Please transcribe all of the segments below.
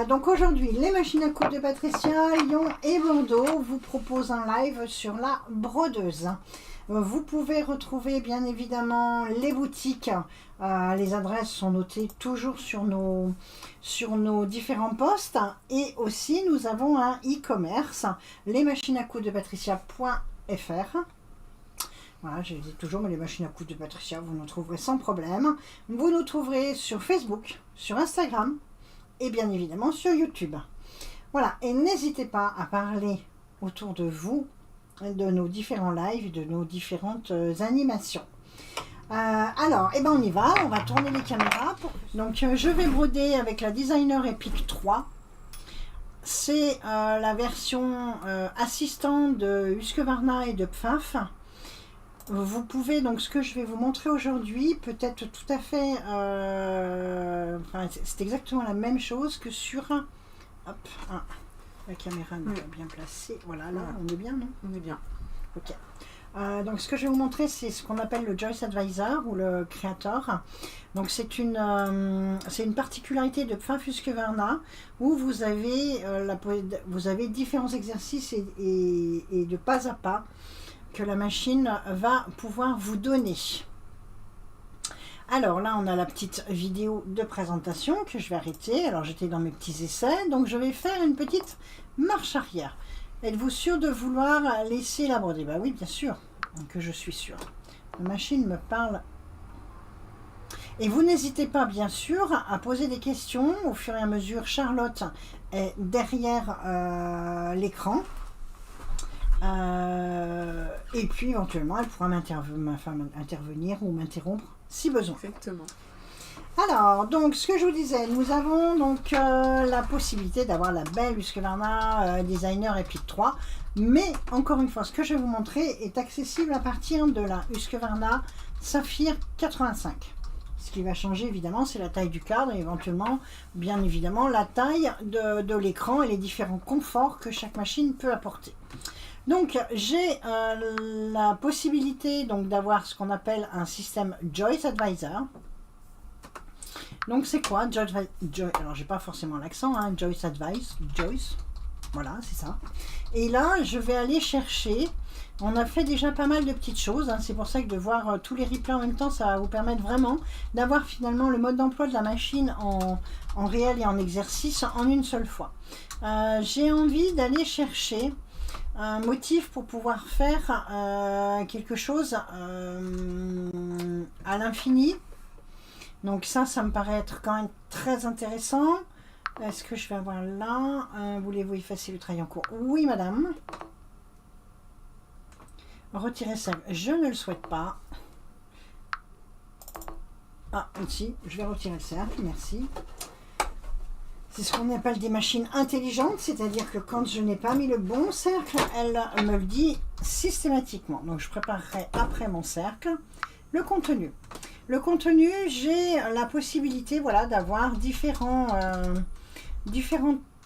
Donc aujourd'hui, les machines à coudre de Patricia, Lyon et Bordeaux vous proposent un live sur la brodeuse. Vous pouvez retrouver bien évidemment les boutiques. Les adresses sont notées toujours sur nos différents postes. Et aussi, nous avons un e-commerce, lesmachinesacoudedepatricia.fr. Voilà, je le dis toujours, mais les machines à coudre de Patricia, vous nous trouverez sans problème. Vous nous trouverez sur Facebook, sur Instagram et bien évidemment sur YouTube. Voilà, et n'hésitez pas à parler autour de vous, de nos différents lives, de nos différentes animations. Alors, eh ben on y va, on va tourner les caméras. Donc, je vais broder avec la Designer Epic 3. C'est la version assistant de Husqvarna et de Pfaff. Vous pouvez, donc ce que je vais vous montrer aujourd'hui, peut-être tout à fait, c'est exactement la même chose que sur, hop, la caméra n'est pas bien placée, voilà, là on est bien, non? On est bien. Ok. Donc ce que je vais vous montrer, c'est ce qu'on appelle le Joyce Advisor ou le Creator. Donc c'est une particularité de Pfaff Husqvarna où vous avez, différents exercices et de pas à pas que la machine va pouvoir vous donner. Alors là, on a la petite vidéo de présentation que je vais arrêter. Alors j'étais dans mes petits essais, donc je vais faire une petite marche arrière. Êtes-vous sûr de vouloir laisser la broder? Bah oui, bien sûr, que je suis sûre. La machine me parle. Et vous n'hésitez pas, bien sûr, à poser des questions au fur et à mesure. Charlotte est derrière l'écran. Et puis éventuellement elle pourra intervenir ou m'interrompre si besoin. Exactement. Alors, donc ce que je vous disais, nous avons donc la possibilité d'avoir la belle Husqvarna Designer Epic 3, mais encore une fois, ce que je vais vous montrer est accessible à partir de la Husqvarna Saphir 85. Ce qui va changer évidemment, c'est la taille du cadre et éventuellement, bien évidemment, la taille de l'écran et les différents conforts que chaque machine peut apporter. Donc j'ai la possibilité d'avoir ce qu'on appelle un système Joyce Advisor. Donc c'est quoi alors j'ai pas forcément l'accent, hein, Joyce Advice, Joyce, voilà c'est ça. Et là je vais aller chercher, on a fait déjà pas mal de petites choses, hein, c'est pour ça que de voir tous les replays en même temps, ça va vous permettre vraiment d'avoir finalement le mode d'emploi de la machine en réel et en exercice en une seule fois. J'ai envie d'aller chercher un motif pour pouvoir faire quelque chose à l'infini. Donc ça me paraît être quand même très intéressant. Est-ce que je vais avoir là voulez-vous effacer le trait en cours? Oui, madame. Retirer ça, je ne le souhaite pas. Ah, si, je vais retirer le cercle, merci. C'est ce qu'on appelle des machines intelligentes, c'est-à-dire que quand je n'ai pas mis le bon cercle, elle me le dit systématiquement. Donc je préparerai après mon cercle le contenu. Le contenu, j'ai la possibilité voilà, d'avoir différents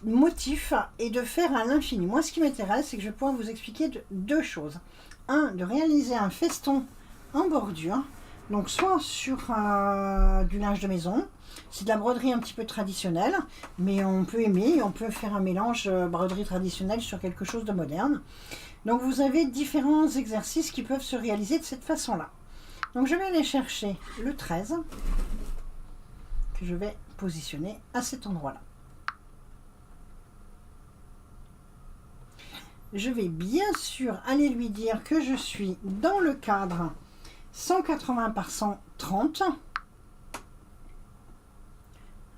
motifs et de faire à l'infini. Moi, ce qui m'intéresse, c'est que je vais pouvoir vous expliquer deux choses. Un, de réaliser un feston en bordure, donc soit sur du linge de maison. C'est de la broderie un petit peu traditionnelle, mais on peut aimer, on peut faire un mélange broderie traditionnelle sur quelque chose de moderne. Donc vous avez différents exercices qui peuvent se réaliser de cette façon-là. Donc je vais aller chercher le 13, que je vais positionner à cet endroit-là. Je vais bien sûr aller lui dire que je suis dans le cadre 180 par 130.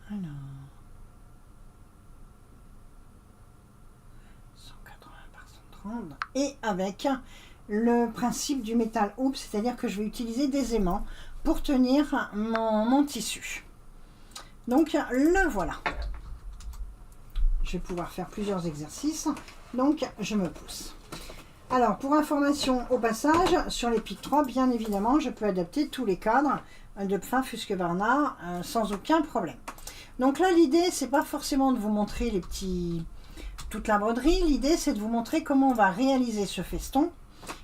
Alors, 180 par 130 et avec le principe du métal hoop, c'est-à-dire que je vais utiliser des aimants pour tenir mon tissu. Donc le voilà. Je vais pouvoir faire plusieurs exercices, donc je me pousse. Alors pour information au passage, sur les Pic 3, bien évidemment, je peux adapter tous les cadres de Pfaff Husqvarna sans aucun problème. Donc là, l'idée, c'est pas forcément de vous montrer toute la broderie. L'idée, c'est de vous montrer comment on va réaliser ce feston.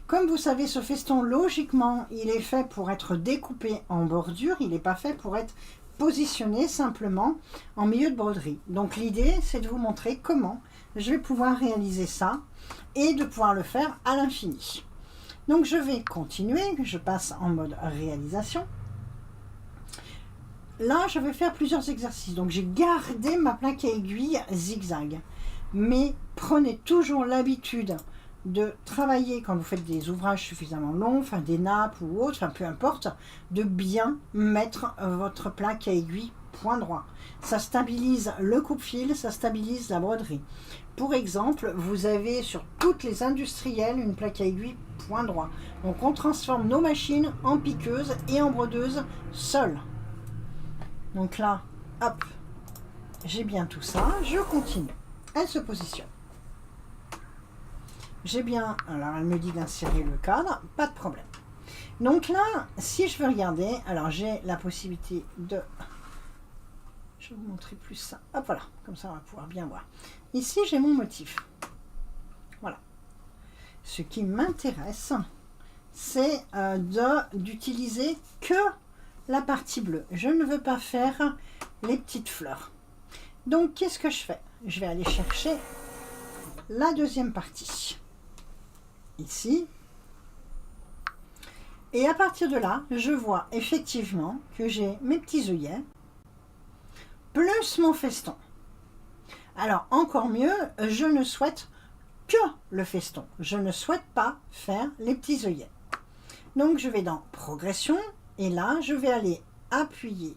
Comme vous savez, ce feston, logiquement, il est fait pour être découpé en bordure. Il n'est pas fait pour être positionner simplement en milieu de broderie. Donc l'idée, c'est de vous montrer comment je vais pouvoir réaliser ça et de pouvoir le faire à l'infini. Donc je vais continuer, je passe en mode réalisation. Là, je vais faire plusieurs exercices. Donc j'ai gardé ma plaque à aiguille zigzag. Mais prenez toujours l'habitude de travailler quand vous faites des ouvrages suffisamment longs, enfin des nappes ou autres, enfin peu importe, de bien mettre votre plaque à aiguille point droit. Ça stabilise le coupe-fil, ça stabilise la broderie. Pour exemple, vous avez sur toutes les industrielles une plaque à aiguille point droit. Donc on transforme nos machines en piqueuses et en brodeuses seules. Donc là, hop, j'ai bien tout ça, je continue. Elle se positionne. J'ai bien, alors elle me dit d'insérer le cadre, pas de problème. Donc là, si je veux regarder, alors j'ai la possibilité de... Je vais vous montrer plus ça. Hop, voilà, comme ça on va pouvoir bien voir. Ici, j'ai mon motif. Voilà. Ce qui m'intéresse, c'est d'utiliser que la partie bleue. Je ne veux pas faire les petites fleurs. Donc, qu'est-ce que je fais? Je vais aller chercher la deuxième partie. Ici. Et à partir de là, je vois effectivement que j'ai mes petits œillets plus mon feston. Alors, encore mieux, je ne souhaite que le feston. Je ne souhaite pas faire les petits œillets. Donc, je vais dans Progression et là, je vais aller appuyer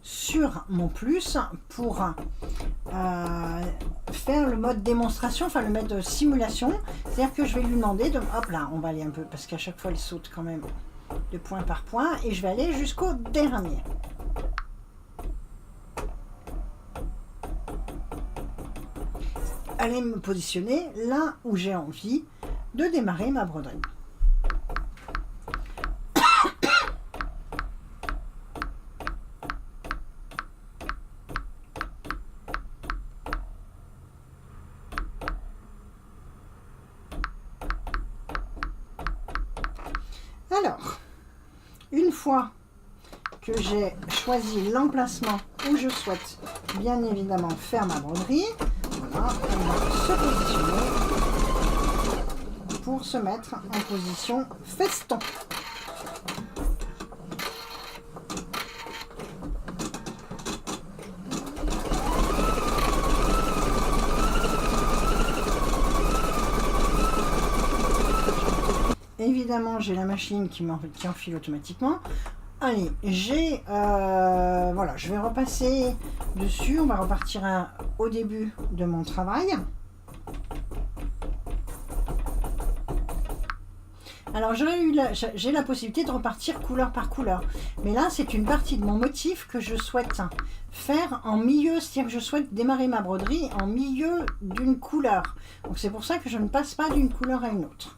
sur mon plus pour faire le mode démonstration, enfin le mode simulation. C'est-à-dire que je vais lui demander de... Hop là, on va aller un peu, parce qu'à chaque fois, elle saute quand même de point par point. Et je vais aller jusqu'au dernier. Aller me positionner là où j'ai envie de démarrer ma broderie. Alors, une fois que j'ai choisi l'emplacement où je souhaite bien évidemment faire ma broderie, voilà, elle va se positionner pour se mettre en position feston. Évidemment, j'ai la machine qui enfile automatiquement. Allez, voilà, je vais repasser dessus. On va repartir au début de mon travail. Alors, j'ai la possibilité de repartir couleur par couleur. Mais là, c'est une partie de mon motif que je souhaite faire en milieu. C'est-à-dire que je souhaite démarrer ma broderie en milieu d'une couleur. Donc, c'est pour ça que je ne passe pas d'une couleur à une autre.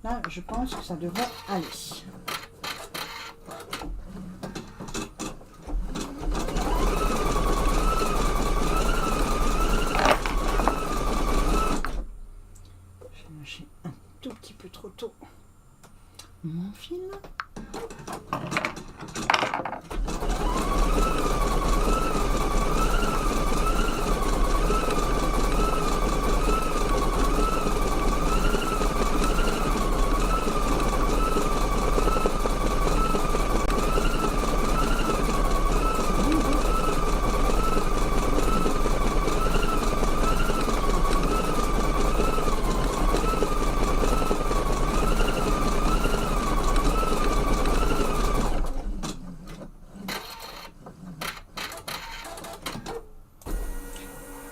Là, je pense que ça devrait aller. J'ai lâché un tout petit peu trop tôt mon fil.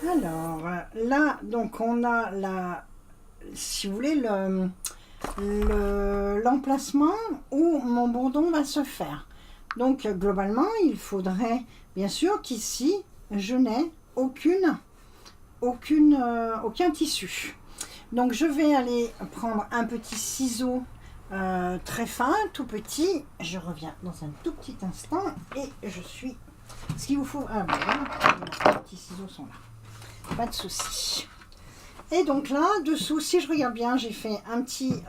Alors là, donc on a si vous voulez, l'emplacement où mon bourdon va se faire. Donc globalement, il faudrait bien sûr qu'ici, je n'ai aucun tissu. Donc je vais aller prendre un petit ciseau très fin, tout petit. Je reviens dans un tout petit instant et je suis... Ce qu'il vous faut... Ah, voilà, les petits ciseaux sont là. Pas de souci. Et donc là, dessous, si je regarde bien, j'ai fait un petit...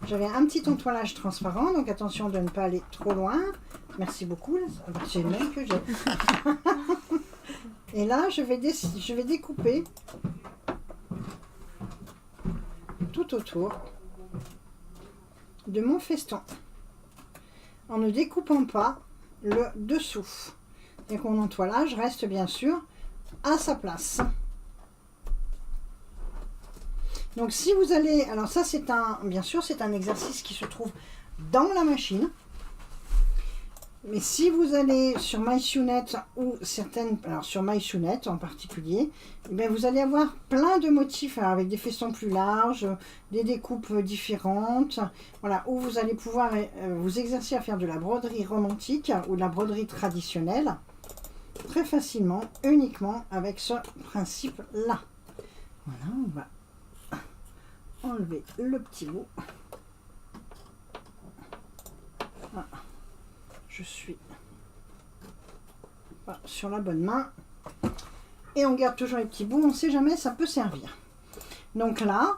j'avais un petit entoilage transparent, donc attention de ne pas aller trop loin. Merci beaucoup. C'est le même que j'ai. Et là, je vais découper tout autour de mon feston. En ne découpant pas le dessous. Et que mon entoilage reste bien sûr à sa place. Donc si vous allez, alors ça c'est bien sûr c'est un exercice qui se trouve dans la machine. Mais si vous allez sur MySewNet ou certaines, alors sur MySewNet en particulier, eh bien vous allez avoir plein de motifs alors avec des festons plus larges, des découpes différentes, voilà, où vous allez pouvoir vous exercer à faire de la broderie romantique ou de la broderie traditionnelle très facilement, uniquement avec ce principe-là. Voilà, on va enlever le petit bout. Voilà. Je suis sur la bonne main. Et on garde toujours les petits bouts, on ne sait jamais, ça peut servir. Donc là,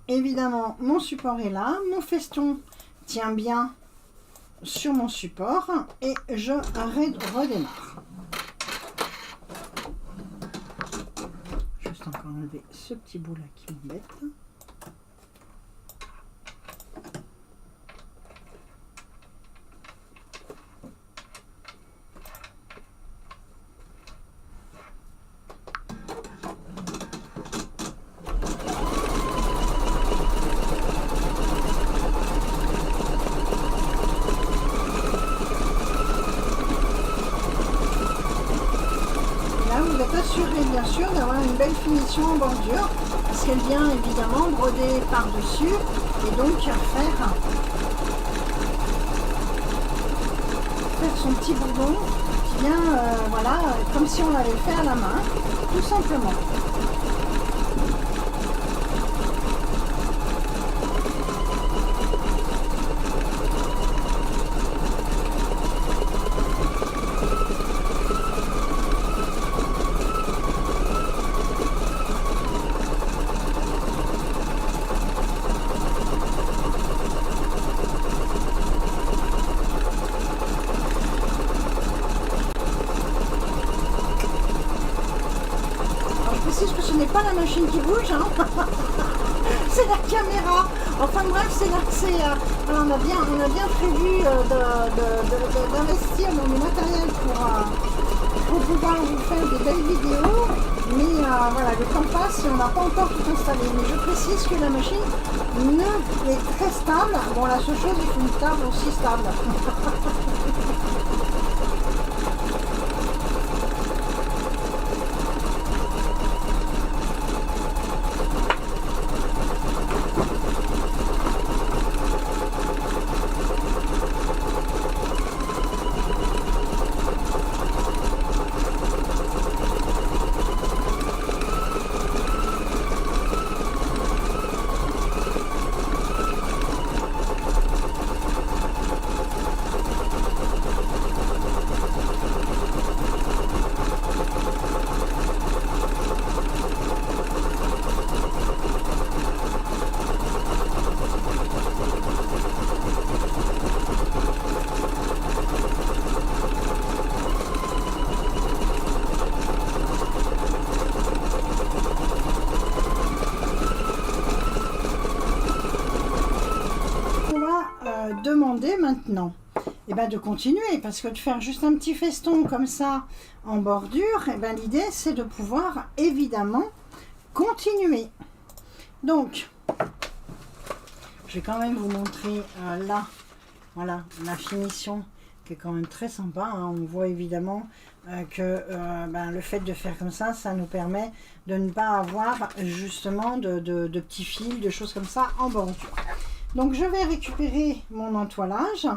évidemment, mon support est là. Mon feston tient bien sur mon support. Et je redémarre. Juste encore enlever ce petit bout là qui m'embête. Bien sûr d'avoir une belle finition en bordure parce qu'elle vient évidemment broder par dessus et donc faire son petit bourdon qui vient voilà, comme si on l'avait fait à la main tout simplement. Que ce n'est pas la machine qui bouge, hein. C'est la caméra. Enfin bref, on a bien prévu d'investir dans du matériel pour pouvoir vous faire des belles vidéos. Mais voilà, le temps passe et on n'a pas encore tout installé. Mais je précise que la machine est très stable. Bon, la seule chose, il faut une table aussi stable. Demander maintenant de continuer parce que de faire juste un petit feston comme ça en bordure, l'idée c'est de pouvoir évidemment continuer. Donc je vais quand même vous montrer là, voilà, la finition qui est quand même très sympa, hein. On voit évidemment que le fait de faire comme ça nous permet de ne pas avoir justement de petits fils, de choses comme ça en bordure. Donc je vais récupérer mon entoilage.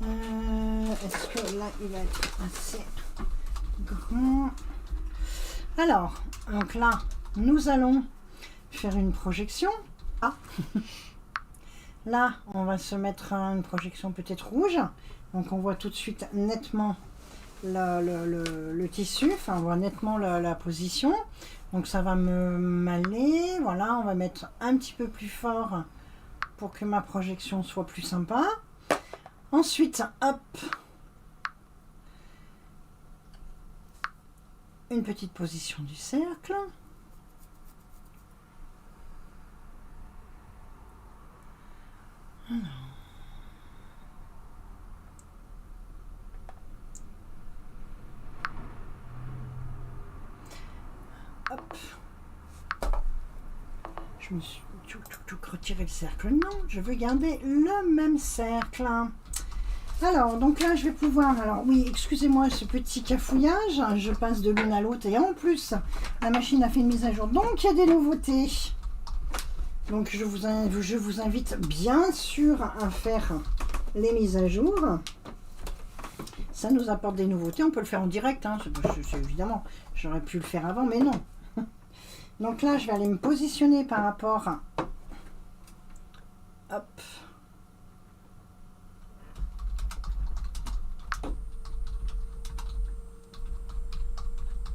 Est-ce que là il va être assez grand? Alors, donc là, nous allons faire une projection. Ah. Là, on va se mettre une projection peut-être rouge. Donc on voit tout de suite nettement le tissu, enfin on voit nettement la position. Donc ça va m'aller, voilà, on va mettre un petit peu plus fort pour que ma projection soit plus sympa. Ensuite, hop, une petite position du cercle. Alors. Hop. Je me suis retiré le cercle. Non, je veux garder le même cercle. Alors, donc là, je vais pouvoir... Alors, oui, excusez-moi ce petit cafouillage. Je passe de l'une à l'autre. Et en plus, la machine a fait une mise à jour. Donc, il y a des nouveautés. Donc, je vous invite bien sûr à faire les mises à jour. Ça nous apporte des nouveautés. On peut le faire en direct. Hein. Évidemment, j'aurais pu le faire avant, mais non. Donc là, je vais aller me positionner par rapport à... Hop.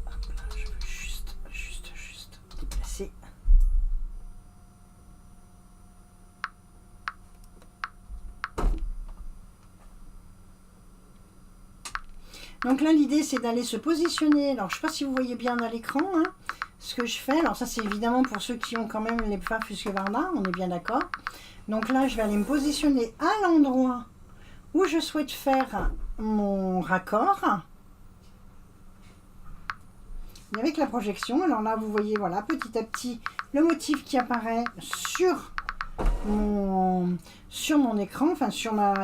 Hop là, je veux juste déplacer. Donc là, l'idée, c'est d'aller se positionner. Alors, je ne sais pas si vous voyez bien à l'écran, hein, ce que je fais. Alors ça, c'est évidemment pour ceux qui ont quand même les Pfaff Husqvarna, on est bien d'accord. Donc là, je vais aller me positionner à l'endroit où je souhaite faire mon raccord. Et avec la projection, alors là, vous voyez, voilà, petit à petit, le motif qui apparaît sur mon écran, enfin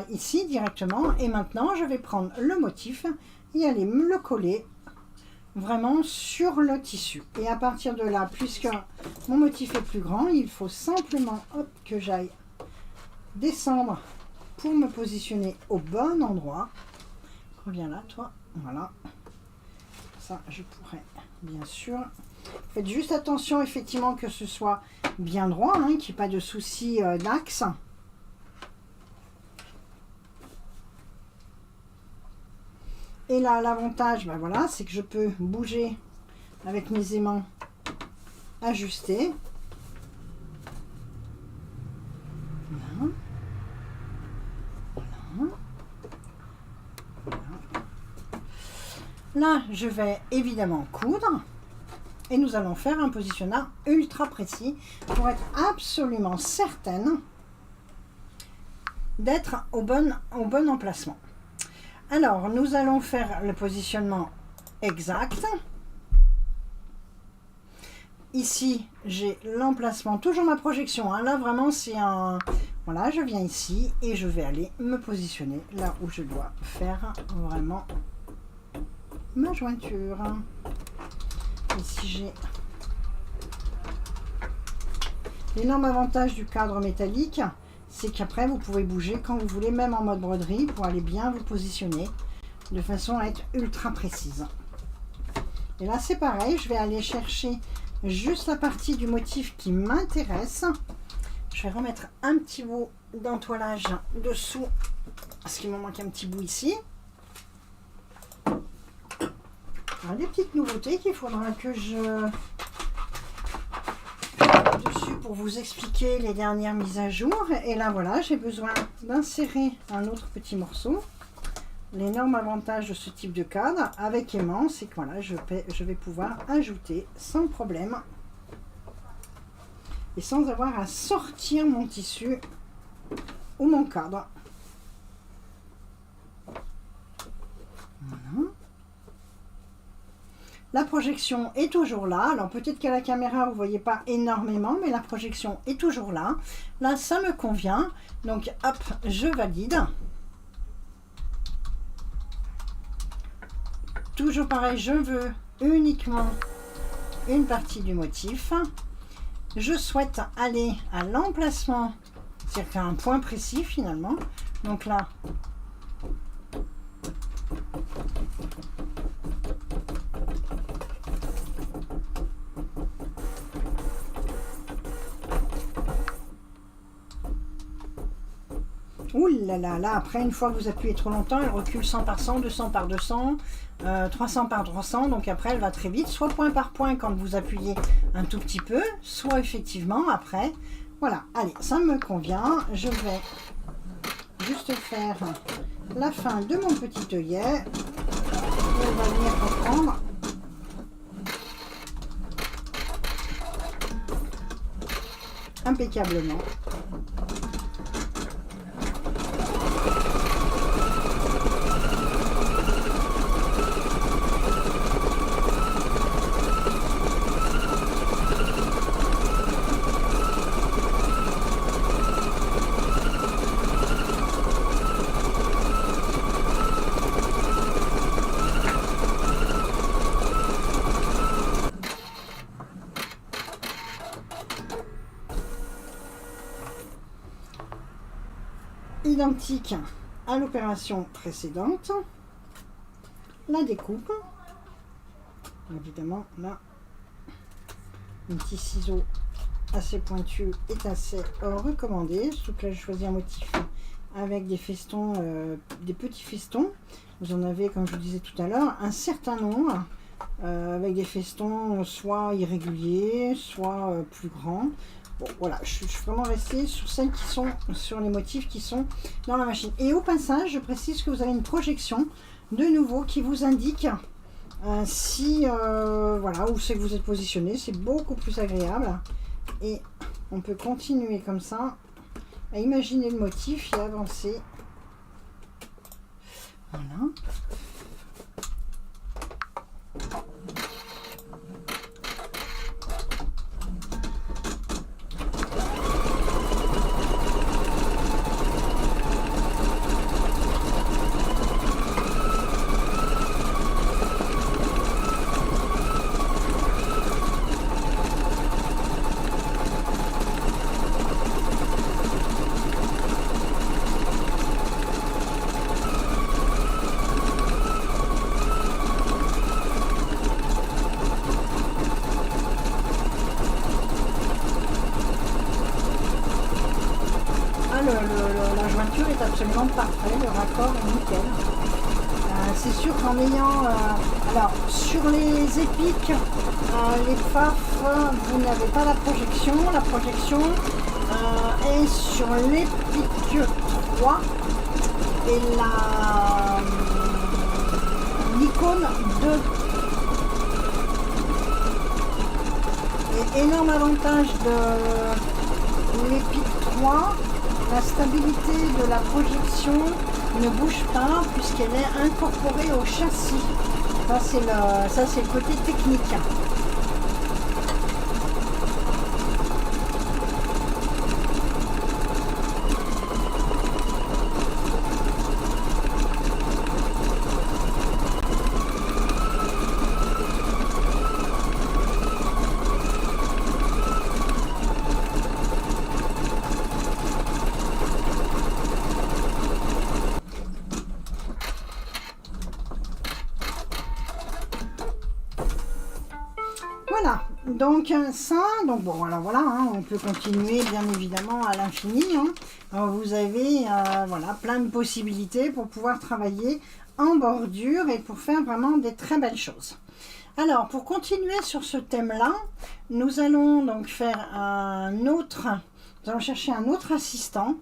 ici directement. Et maintenant, je vais prendre le motif et aller me le coller vraiment sur le tissu. Et à partir de là, puisque mon motif est plus grand, il faut simplement hop, que j'aille descendre pour me positionner au bon endroit. Reviens là, toi. Voilà. Ça, je pourrais, bien sûr. Faites juste attention, effectivement, que ce soit bien droit, hein, qu'il n'y ait pas de souci d'axe. Et là, l'avantage, ben voilà, c'est que je peux bouger avec mes aimants ajustés. Voilà. Voilà. Voilà. Là, je vais évidemment coudre. Et nous allons faire un positionnement ultra précis pour être absolument certaine d'être au bon emplacement. Alors, nous allons faire le positionnement exact. Ici, j'ai l'emplacement, toujours ma projection. Hein. Là, vraiment, c'est un... Voilà, je viens ici et je vais aller me positionner là où je dois faire vraiment ma jointure. Ici, j'ai l'énorme avantage du cadre métallique, c'est qu'après, vous pouvez bouger quand vous voulez, même en mode broderie, pour aller bien vous positionner de façon à être ultra précise. Et là, c'est pareil, je vais aller chercher juste la partie du motif qui m'intéresse. Je vais remettre un petit bout d'entoilage dessous, parce qu'il me manque un petit bout ici. Alors, des petites nouveautés qu'il faudra que je dessus pour vous expliquer les dernières mises à jour. Et là, voilà, j'ai besoin d'insérer un autre petit morceau. L'énorme avantage de ce type de cadre avec aimant, c'est que voilà, je vais pouvoir ajouter sans problème et sans avoir à sortir mon tissu ou mon cadre. Voilà. La projection est toujours là. Alors peut-être qu'à la caméra, vous ne voyez pas énormément, mais la projection est toujours là. Là, ça me convient. Donc, hop, je valide. Toujours pareil, je veux uniquement une partie du motif. Je souhaite aller à l'emplacement, c'est-à-dire à un point précis finalement. Donc là, ouh là là, là, après, une fois que vous appuyez trop longtemps, elle recule 100 par 100, 200 par 200, 300 par 300. Donc après, elle va très vite, soit point par point quand vous appuyez un tout petit peu, soit effectivement après. Voilà, allez, ça me convient. Je vais juste faire la fin de mon petit œillet. Elle va venir reprendre. Impeccablement. Identique à l'opération précédente, la découpe, évidemment là un petit ciseau assez pointu est assez recommandé, surtout que là je choisis un motif avec des festons, des petits festons. Vous en avez, comme je vous disais tout à l'heure, un certain nombre avec des festons soit irréguliers, soit plus grands. Bon, voilà, je suis vraiment restée sur celles qui sont sur les motifs qui sont dans la machine. Et au passage, je précise que vous avez une projection de nouveau qui vous indique si voilà où c'est que vous êtes positionné. C'est beaucoup plus agréable et on peut continuer comme ça à imaginer le motif et avancer. Voilà. La jointure est absolument parfaite, le raccord est nickel. C'est sûr qu'en ayant... alors, sur les épiques, les paf, vous n'avez pas la projection. La projection est sur l'épique 3 et l'icône 2. Et énorme avantage de l'épique 3, la stabilité de la projection ne bouge pas puisqu'elle est incorporée au châssis. Ça c'est le côté technique. Voilà, donc ça, donc bon, alors voilà, hein, on peut continuer bien évidemment à l'infini. Hein. Vous avez voilà, plein de possibilités pour pouvoir travailler en bordure et pour faire vraiment des très belles choses. Alors, pour continuer sur ce thème-là, nous allons donc faire nous allons chercher un autre assistant.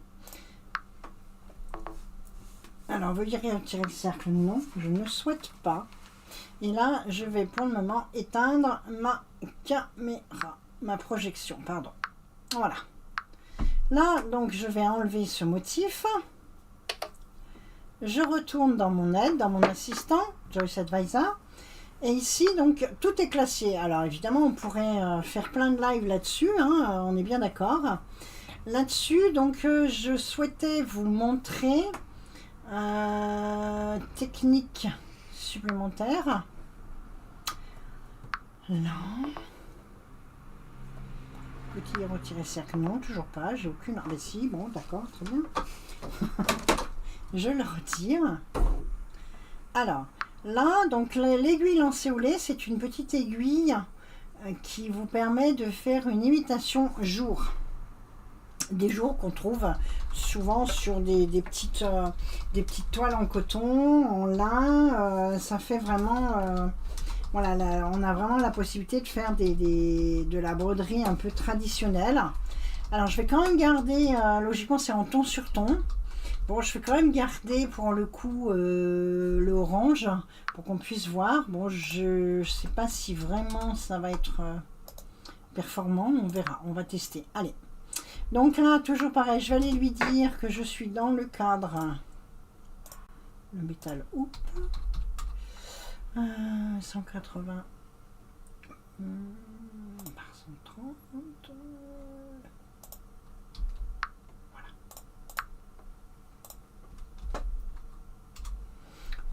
Alors, veuillez retirer le cercle, non, je ne souhaite pas. Et là, je vais pour le moment éteindre ma caméra, ma projection, pardon. Voilà. Là, donc, je vais enlever ce motif. Je retourne dans mon aide, dans mon assistant, Joyce Advisor. Et ici, donc, tout est classé. Alors, évidemment, on pourrait faire plein de lives là-dessus, hein, on est bien d'accord. Là-dessus, donc, je souhaitais vous montrer technique supplémentaire. Non. Petit retirer cercle, non, toujours pas. J'ai aucune... Ah, ben si, bon, d'accord, très bien. Je le retire. Alors, là, donc l'aiguille lancée au lait, c'est une petite aiguille qui vous permet de faire une imitation jour. Des jours qu'on trouve souvent sur des petites toiles en coton, en lin. Ça fait vraiment... voilà, là, on a vraiment la possibilité de faire de la broderie un peu traditionnelle. Alors, je vais quand même garder... logiquement, c'est en ton sur ton. Bon, je vais quand même garder pour le coup le orange pour qu'on puisse voir. Bon, je sais pas si vraiment ça va être performant. On verra, on va tester. Allez. Donc là, toujours pareil, je vais aller lui dire que je suis dans le cadre. Le métal, oups. 180 par 130. Voilà.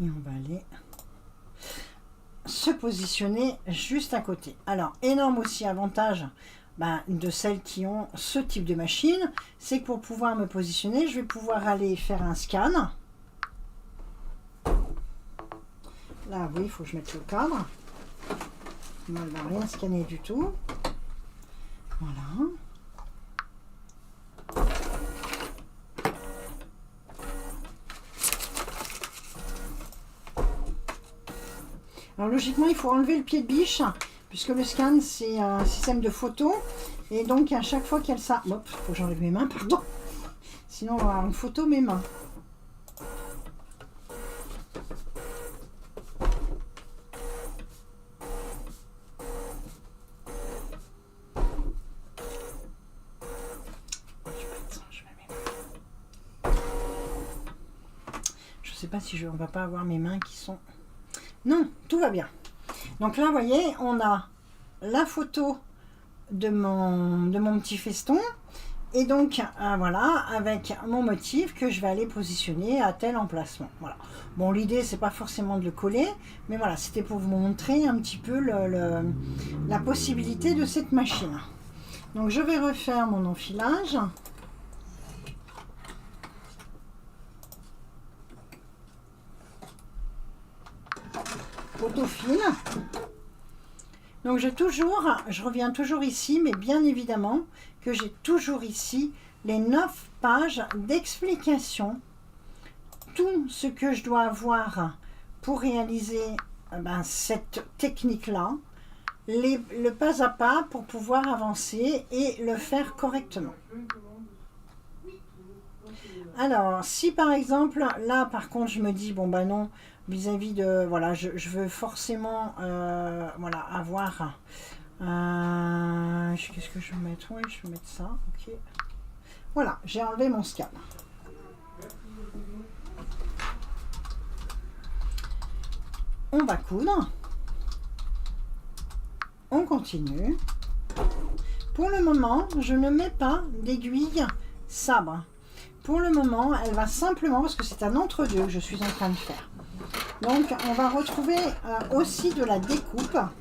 Et on va aller se positionner juste à côté. Alors, énorme aussi avantage de celles qui ont ce type de machine, c'est que pour pouvoir me positionner, je vais pouvoir aller faire un scan. Là, oui, il faut que je mette le cadre. Moi, elle ne va rien scanner du tout. Voilà. Alors, logiquement, il faut enlever le pied de biche, puisque le scan, c'est un système de photo. Et donc, à chaque fois qu'elle ça... Hop, il faut que j'enlève mes mains, pardon. Sinon, on va avoir une photo mes mains. Je sais pas si on va pas avoir mes mains qui sont... Non, tout va bien. Donc là, vous voyez, on a la photo de mon petit feston. Et donc, voilà, avec mon motif que je vais aller positionner à tel emplacement. Voilà. Bon, l'idée, c'est pas forcément de le coller, mais voilà, c'était pour vous montrer un petit peu la possibilité de cette machine. Donc, je vais refaire mon enfilage. Autofil. Donc je reviens toujours ici, mais bien évidemment que j'ai toujours ici les 9 pages d'explication, tout ce que je dois avoir pour réaliser cette technique-là, le pas à pas pour pouvoir avancer et le faire correctement. Alors, si par exemple, là par contre je me dis, bon bah non, vis-à-vis de, voilà, je veux forcément, voilà, avoir, qu'est-ce que je vais mettre? Oui, je vais mettre ça, ok. Voilà, j'ai enlevé mon scan. On va coudre. On continue. Pour le moment, je ne mets pas d'aiguille sabre. Pour le moment, elle va simplement, parce que c'est un entre-deux que je suis en train de faire. Donc, on va retrouver aussi de la découpe. Voilà.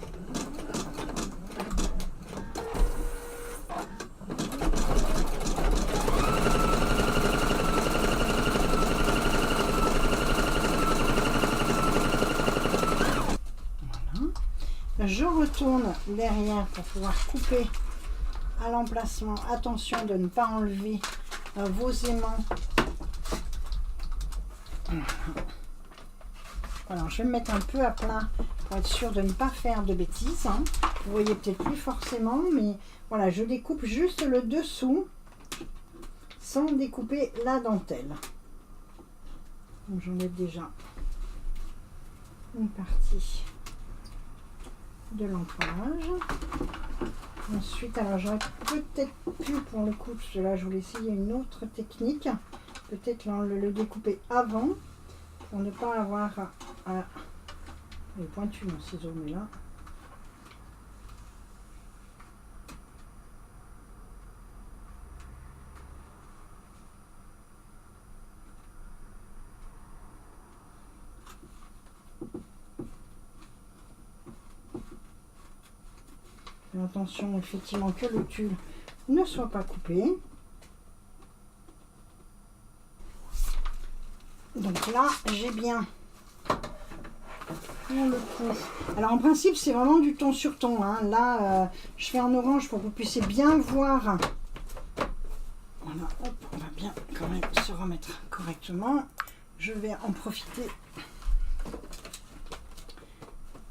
Je retourne derrière pour pouvoir couper à l'emplacement. Attention de ne pas enlever vos aimants. Alors, je vais me mettre un peu à plat pour être sûr de ne pas faire de bêtises. Hein. Vous voyez peut-être plus forcément, mais voilà, je découpe juste le dessous sans découper la dentelle. Donc, j'enlève déjà une partie de l'empennage. Ensuite, alors j'aurais peut-être pu, pour le coup, parce que là je voulais essayer une autre technique, peut-être le découper avant, pour ne pas avoir à... Il est pointu mon ciseau, mais là... Et attention, effectivement, que le tulle ne soit pas coupé. Donc là, j'ai bien pour le coup. Alors en principe, c'est vraiment du ton sur ton. Hein. Là, je fais en orange pour que vous puissiez bien voir. Voilà, hop, on va bien quand même se remettre correctement. Je vais en profiter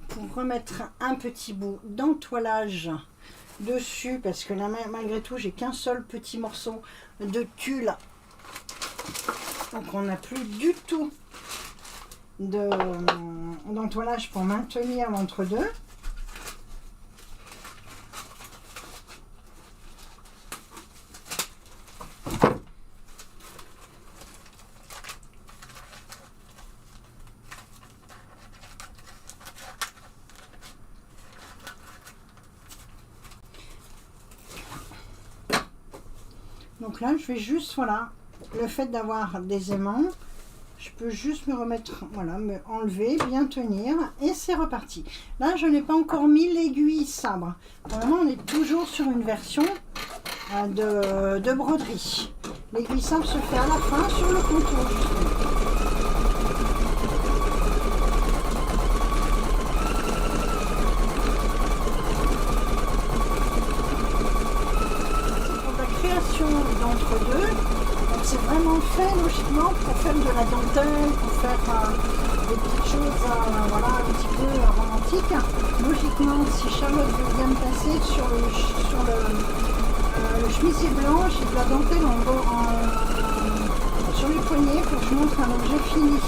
pour remettre un petit bout d'entoilage dessus, parce que là, malgré tout, j'ai qu'un seul petit morceau de tulle Donc on n'a plus du tout d'entoilage pour maintenir l'entre-deux. Donc là, je vais juste, voilà, le fait d'avoir des aimants, je peux juste me remettre, voilà, me enlever, bien tenir, et c'est reparti. Là, je n'ai pas encore mis l'aiguille sabre. Pour le moment, on est toujours sur une version de broderie. L'aiguille sabre se fait à la fin sur le contour, justement. D'entre-deux, donc c'est vraiment fait logiquement pour faire de la dentelle, pour faire des petites choses voilà, un petit peu romantiques. Logiquement, si Charlotte veut bien me passer sur le chemisier blanc, j'ai de la dentelle sur les poignets pour que je montre un objet fini.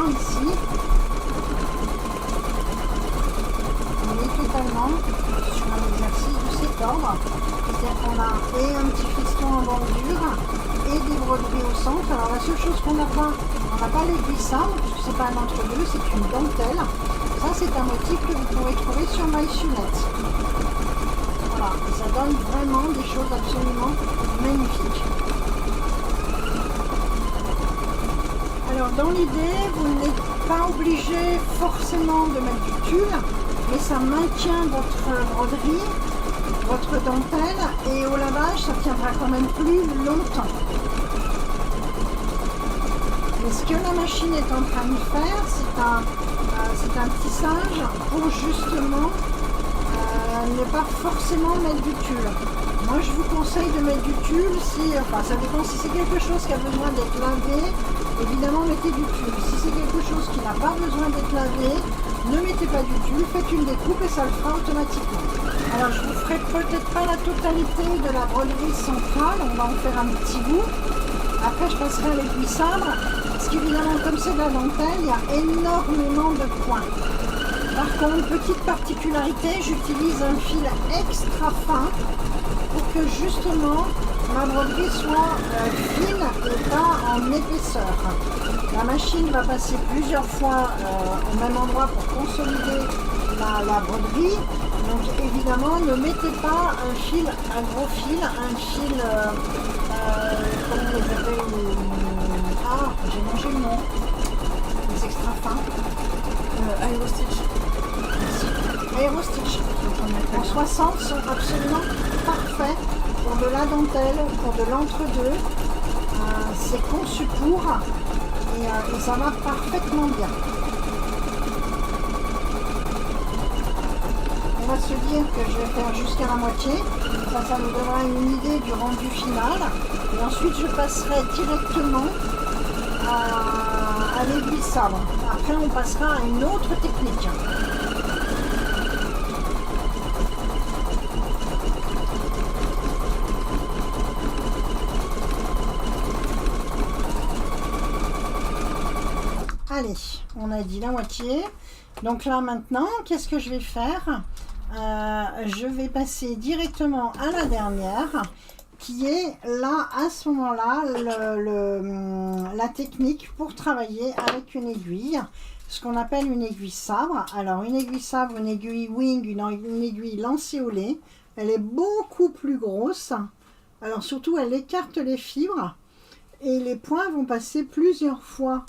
Ici, on est totalement sur un exercice de cet ordre, c'est-à-dire qu'on a et un petit fiston en bordure et des broderies au centre. Alors la seule chose qu'on n'a pas, on n'a pas l'aiguille sabre, parce que c'est pas un entre-deux, c'est une dentelle. Ça c'est un motif que vous pourrez trouver sur MySunnette. Voilà, et ça donne vraiment des choses absolument magnifiques. Alors dans l'idée, vous n'êtes pas obligé forcément de mettre du tulle, mais ça maintient votre broderie, votre dentelle, et au lavage, ça tiendra quand même plus longtemps. Et ce que la machine est en train de faire, c'est un tissage pour justement ne pas forcément mettre du tulle. Moi je vous conseille de mettre du tulle ça dépend si c'est quelque chose qui a besoin d'être lavé, évidemment mettez du tulle. Si c'est quelque chose qui n'a pas besoin d'être lavé, ne mettez pas du tulle, faites une découpe et ça le fera automatiquement. Alors je vous ferai peut-être pas la totalité de la broderie centrale, on va en faire un petit bout. Après je passerai à l'aiguille sabre, parce qu'évidemment comme c'est de la dentelle, il y a énormément de points. Par contre, petite particularité, j'utilise un fil extra fin pour que justement ma broderie soit fine et pas en épaisseur. La machine va passer plusieurs fois au même endroit pour consolider la broderie. Donc évidemment, ne mettez pas un gros fil, un fil, comment vous appelez, j'ai mangé le nom, les extra fins. Aerostitch. Aerostitch. En 60 sont absolument parfaits pour de la dentelle, pour de l'entre-deux. C'est conçu pour et ça va parfaitement bien. On va se dire que je vais faire jusqu'à la moitié. Ça nous donnera une idée du rendu final. Et ensuite, je passerai directement à l'aiguille sabre. Après, on passera à une autre technique. Allez, on a dit la moitié. Donc là maintenant, qu'est-ce que je vais faire? Je vais passer directement à la dernière, qui est là, à ce moment-là, la technique pour travailler avec une aiguille, ce qu'on appelle une aiguille sabre. Alors une aiguille sabre, une aiguille wing, une aiguille lancéolée, elle est beaucoup plus grosse. Alors surtout, elle écarte les fibres et les points vont passer plusieurs fois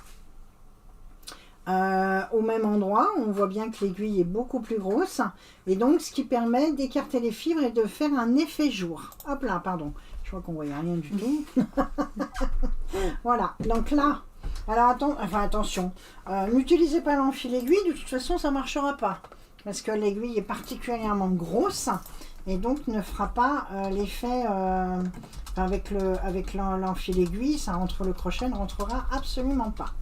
au même endroit. On voit bien que l'aiguille est beaucoup plus grosse et donc ce qui permet d'écarter les fibres et de faire un effet jour. Hop là, pardon, je crois qu'on voyait rien du tout. Voilà, donc là, alors attention, n'utilisez pas l'enfil aiguille, de toute façon ça ne marchera pas parce que l'aiguille est particulièrement grosse et donc ne fera pas l'effet avec l'enfil aiguille, ça rentre, le crochet ne rentrera absolument pas.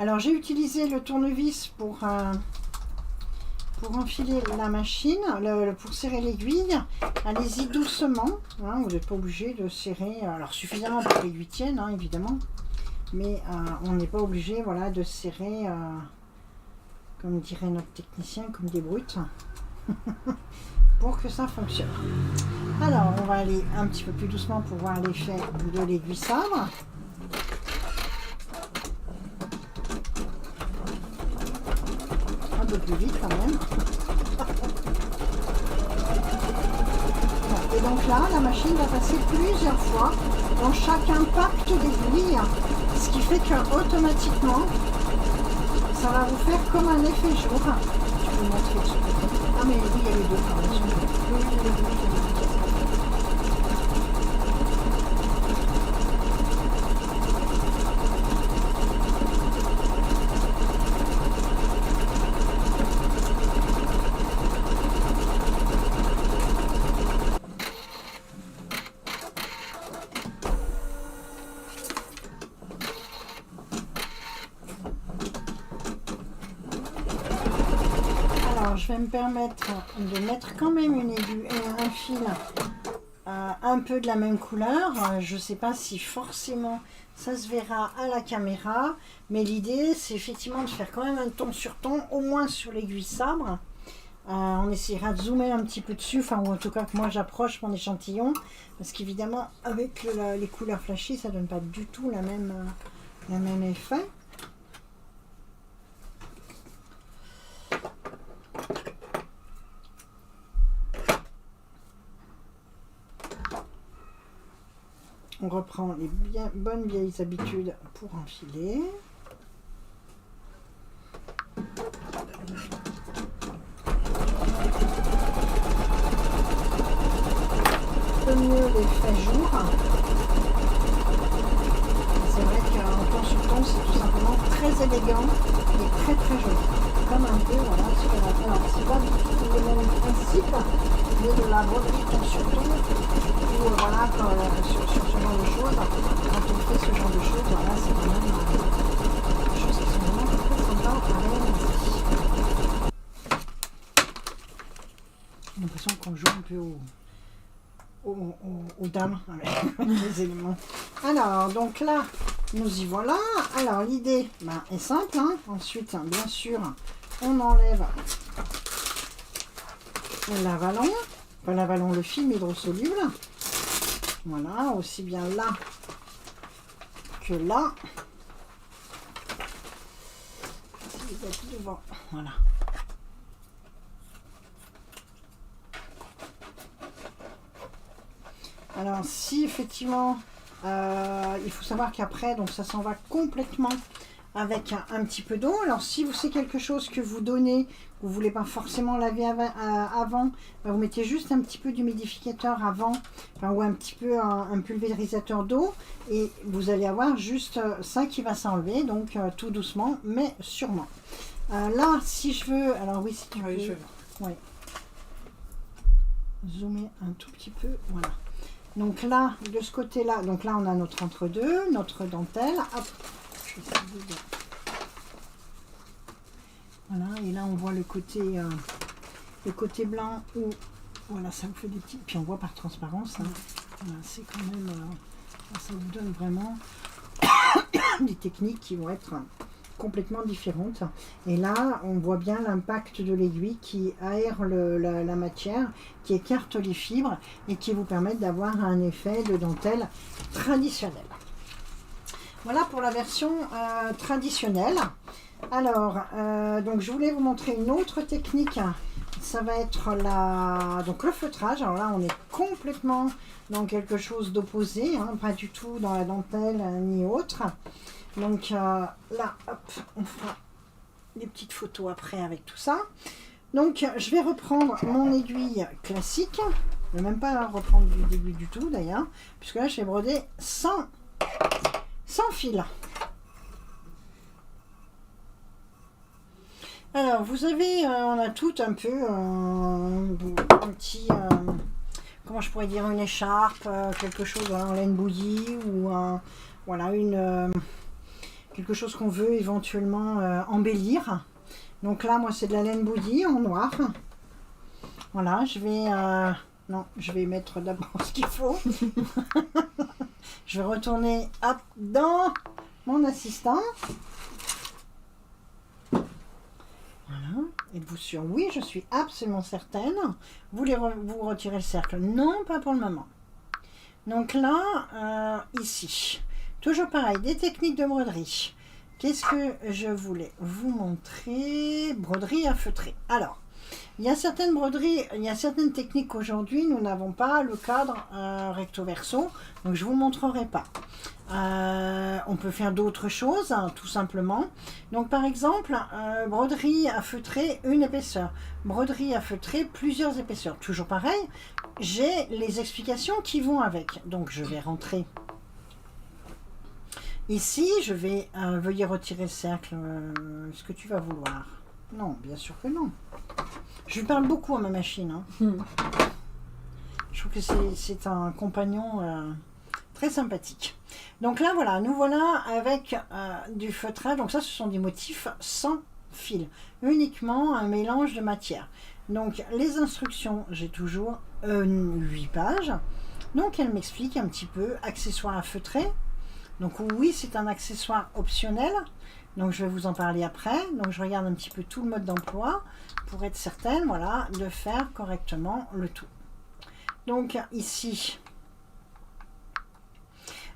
Alors j'ai utilisé le tournevis pour enfiler la machine, pour serrer l'aiguille. Allez-y doucement, hein, vous n'êtes pas obligé de serrer, alors suffisamment pour que l'aiguille tienne, hein, évidemment, mais on n'est pas obligé, voilà, de serrer, comme dirait notre technicien, comme des brutes, pour que ça fonctionne. Alors on va aller un petit peu plus doucement pour voir l'effet de l'aiguille sabre. Un peu plus vite quand même. Et donc là, la machine va passer plusieurs fois dans chaque impact d'aiguille, ce qui fait que automatiquement, ça va vous faire comme un effet jour. Je peux vous montrer de ce côté. Ah mais oui, il y a les deux quand même. Je vais me permettre de mettre quand même une aiguille, un fil un peu de la même couleur. Je ne sais pas si forcément ça se verra à la caméra, mais l'idée c'est effectivement de faire quand même un ton sur ton, au moins sur l'aiguille sabre. On essaiera de zoomer un petit peu dessus, enfin ou en tout cas que moi j'approche mon échantillon, parce qu'évidemment avec les couleurs flashy ça donne pas du tout le même effet. On reprend les bonnes vieilles habitudes pour enfiler. Le mieux l'effet jour. C'est vrai qu'en ton sur ton, c'est tout simplement très élégant et très très joli. Comme un peu, voilà, ce qu'on appelle. Alors, c'est pas du tout le même principe, mais de la broderie ton sur ton. Ou voilà, sur ce genre de choses, quand on fait ce genre de choses, voilà, c'est quand même des choses qui sont vraiment très sympas à réaliser. J'ai l'impression qu'on joue un peu aux dames avec les éléments. Alors, donc là, nous y voilà. Alors, l'idée est simple. Hein. Ensuite, bien sûr, on enlève l'avalon. Pas l'avalon, le film hydrosoluble. Voilà, aussi bien là que là. Voilà. Alors, si effectivement, il faut savoir qu'après, donc ça s'en va complètement avec un petit peu d'eau. Alors, si c'est quelque chose que vous donnez, vous ne voulez pas forcément laver avant, vous mettez juste un petit peu d'humidificateur avant, ou un petit peu un pulvérisateur d'eau, et vous allez avoir juste ça qui va s'enlever, donc tout doucement, mais sûrement. Là, si je veux, alors oui, si tu veux, je veux. Ouais. Zoomer un tout petit peu, voilà. Donc là, de ce côté-là, donc là on a notre entre-deux, notre dentelle. Hop, je vais essayer de... Voilà, et là on voit le côté blanc où, voilà, ça vous fait des petits... Puis on voit par transparence, hein. Voilà, c'est quand même... ça vous donne vraiment des techniques qui vont être complètement différentes. Et là, on voit bien l'impact de l'aiguille qui aère la matière, qui écarte les fibres et qui vous permettent d'avoir un effet de dentelle traditionnel. Voilà pour la version traditionnelle. Alors, donc je voulais vous montrer une autre technique. Ça va être donc le feutrage. Alors là, on est complètement dans quelque chose d'opposé, hein, pas du tout dans la dentelle ni autre. Donc là, hop, on fera des petites photos après avec tout ça. Donc je vais reprendre mon aiguille classique. Je ne vais même pas reprendre d'aiguille du tout d'ailleurs, puisque là je vais broder sans fil. Alors vous avez, on a tout un peu un petit, comment je pourrais dire, une écharpe, quelque chose en laine bouillie ou voilà quelque chose qu'on veut éventuellement embellir. Donc là, moi, c'est de la laine body en noir. Voilà, je vais... non, je vais mettre d'abord ce qu'il faut. Je vais retourner hop, dans mon assistant. Voilà. Êtes-vous sûr? Oui, je suis absolument certaine. Vous retirez le cercle? Non, pas pour le moment. Donc là, ici, toujours pareil, des techniques de broderie. Qu'est-ce que je voulais vous montrer? Broderie à feutrer. Alors, il y a certaines broderies, il y a certaines techniques qu'aujourd'hui, nous n'avons pas le cadre recto verso, donc je ne vous montrerai pas. On peut faire d'autres choses, hein, tout simplement. Donc par exemple, broderie à feutrer une épaisseur, broderie à feutrer plusieurs épaisseurs. Toujours pareil, j'ai les explications qui vont avec. Donc je vais rentrer ici, je vais veuillez retirer le cercle. Est-ce que tu vas vouloir? Non, bien sûr que non. Je parle beaucoup à ma machine. Hein. Je trouve que c'est un compagnon très sympathique. Donc là, voilà, nous voilà avec du feutrage. Donc ça, ce sont des motifs sans fil. Uniquement un mélange de matière. Donc les instructions, j'ai toujours 8 pages. Donc elle m'explique un petit peu accessoires à feutrer. Donc oui, c'est un accessoire optionnel. Donc je vais vous en parler après. Donc je regarde un petit peu tout le mode d'emploi pour être certaine, voilà, de faire correctement le tout. Donc ici,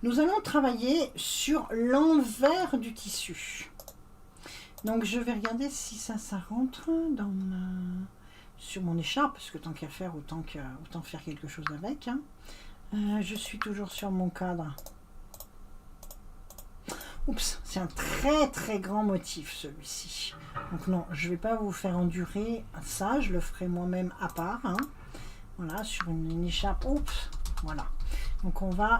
nous allons travailler sur l'envers du tissu. Donc je vais regarder si ça rentre dans sur mon écharpe, parce que tant qu'à faire, autant faire quelque chose avec. Hein. Je suis toujours sur mon cadre. Oups, c'est un très très grand motif celui-ci. Donc non, je ne vais pas vous faire endurer ça, je le ferai moi-même à part. Hein. Voilà, sur une écharpe. Oups, voilà. Donc on va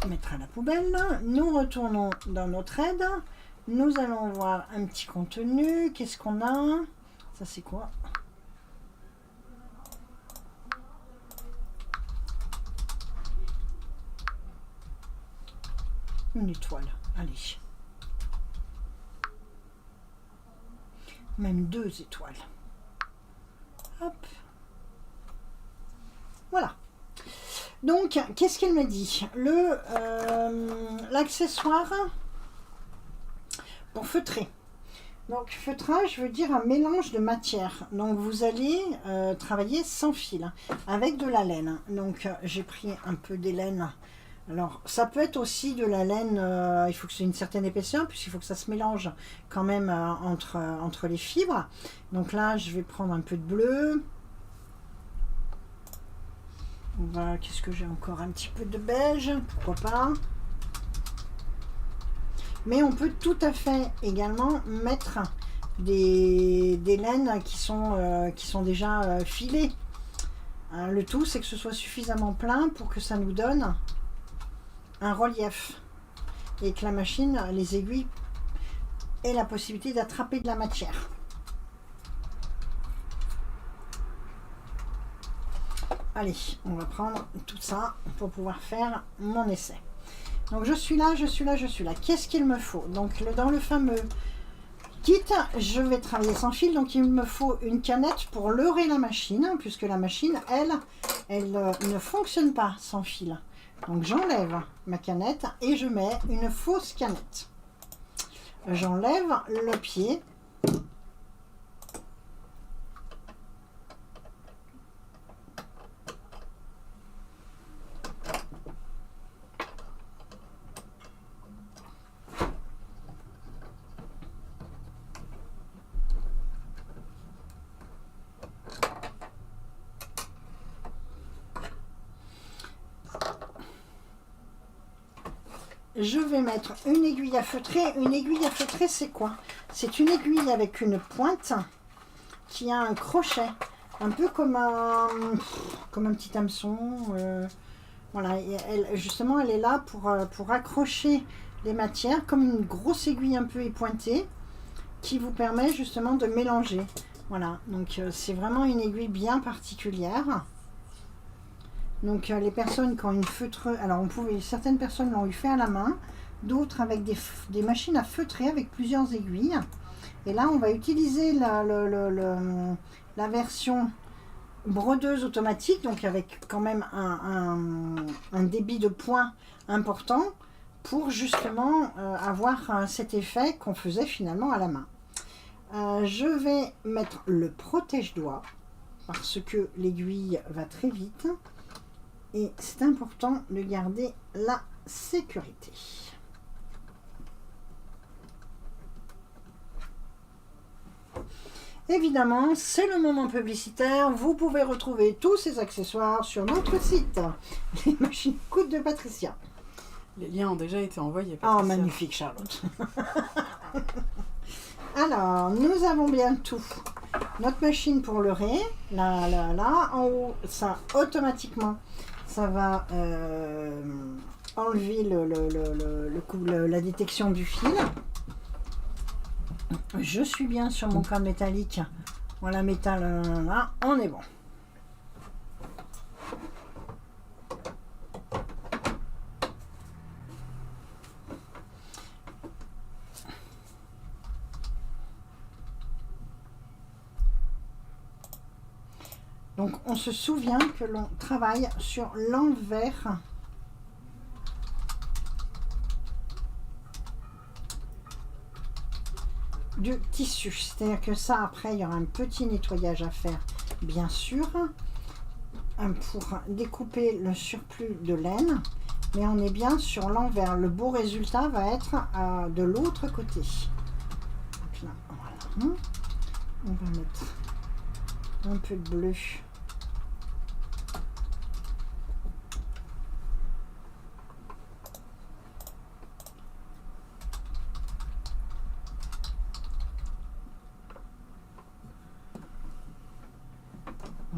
mettre à la poubelle. Nous retournons dans notre aide. Nous allons voir un petit contenu. Qu'est-ce qu'on a? Ça c'est quoi? Une étoile. Allez. Même 2 étoiles. Hop. Voilà. Donc, qu'est-ce qu'elle me dit? L'accessoire pour feutrer. Donc, feutrage veut dire un mélange de matière. Donc, vous allez travailler sans fil, avec de la laine. Donc, j'ai pris un peu des laines. Alors, ça peut être aussi de la laine, il faut que c'est une certaine épaisseur, puisqu'il faut que ça se mélange quand même entre les fibres. Donc là, je vais prendre un peu de bleu. Qu'est-ce que j'ai encore? Un petit peu de beige, pourquoi pas. Mais on peut tout à fait également mettre des laines qui sont déjà filées. Le tout, c'est que ce soit suffisamment plein pour que ça nous donne un relief et que la machine, les aiguilles, ait la possibilité d'attraper de la matière. Allez, on va prendre tout ça pour pouvoir faire mon essai. Donc je suis là, je suis là, je suis là. Qu'est-ce qu'il me faut? Donc dans le fameux kit, je vais travailler sans fil, donc il me faut une canette pour leurrer la machine, puisque la machine, elle ne fonctionne pas sans fil. Donc j'enlève ma canette et je mets une fausse canette. J'enlève le pied. Je vais mettre une aiguille à feutrer. Une aiguille à feutrer, c'est quoi? C'est une aiguille avec une pointe qui a un crochet, un peu comme un petit hameçon. Voilà, justement, elle est là pour accrocher les matières, comme une grosse aiguille un peu épointée, qui vous permet justement de mélanger. Voilà, donc c'est vraiment une aiguille bien particulière. Donc les personnes qui ont une feutreuse, alors certaines personnes l'ont eu fait à la main, d'autres avec des machines à feutrer avec plusieurs aiguilles. Et là, on va utiliser la version brodeuse automatique, donc avec quand même un débit de points important pour justement avoir cet effet qu'on faisait finalement à la main. Je vais mettre le protège-doigt parce que l'aiguille va très vite et c'est important de garder la sécurité. Évidemment, c'est le moment publicitaire. Vous pouvez retrouver tous ces accessoires sur notre site. Les machines coudes de Patricia. Les liens ont déjà été envoyés. Oh, magnifique, Charlotte. Alors, nous avons bien tout. Notre machine pour le ré. Là. En haut, ça, automatiquement, ça va enlever la détection du fil. Je suis bien sur mon câble métallique. Voilà, métal, là, on est bon. Donc, on se souvient que l'on travaille sur l'envers du tissu. C'est-à-dire que ça, après, il y aura un petit nettoyage à faire, bien sûr, pour découper le surplus de laine. Mais on est bien sur l'envers. Le beau résultat va être de l'autre côté. Donc là, voilà. On va mettre un peu de bleu.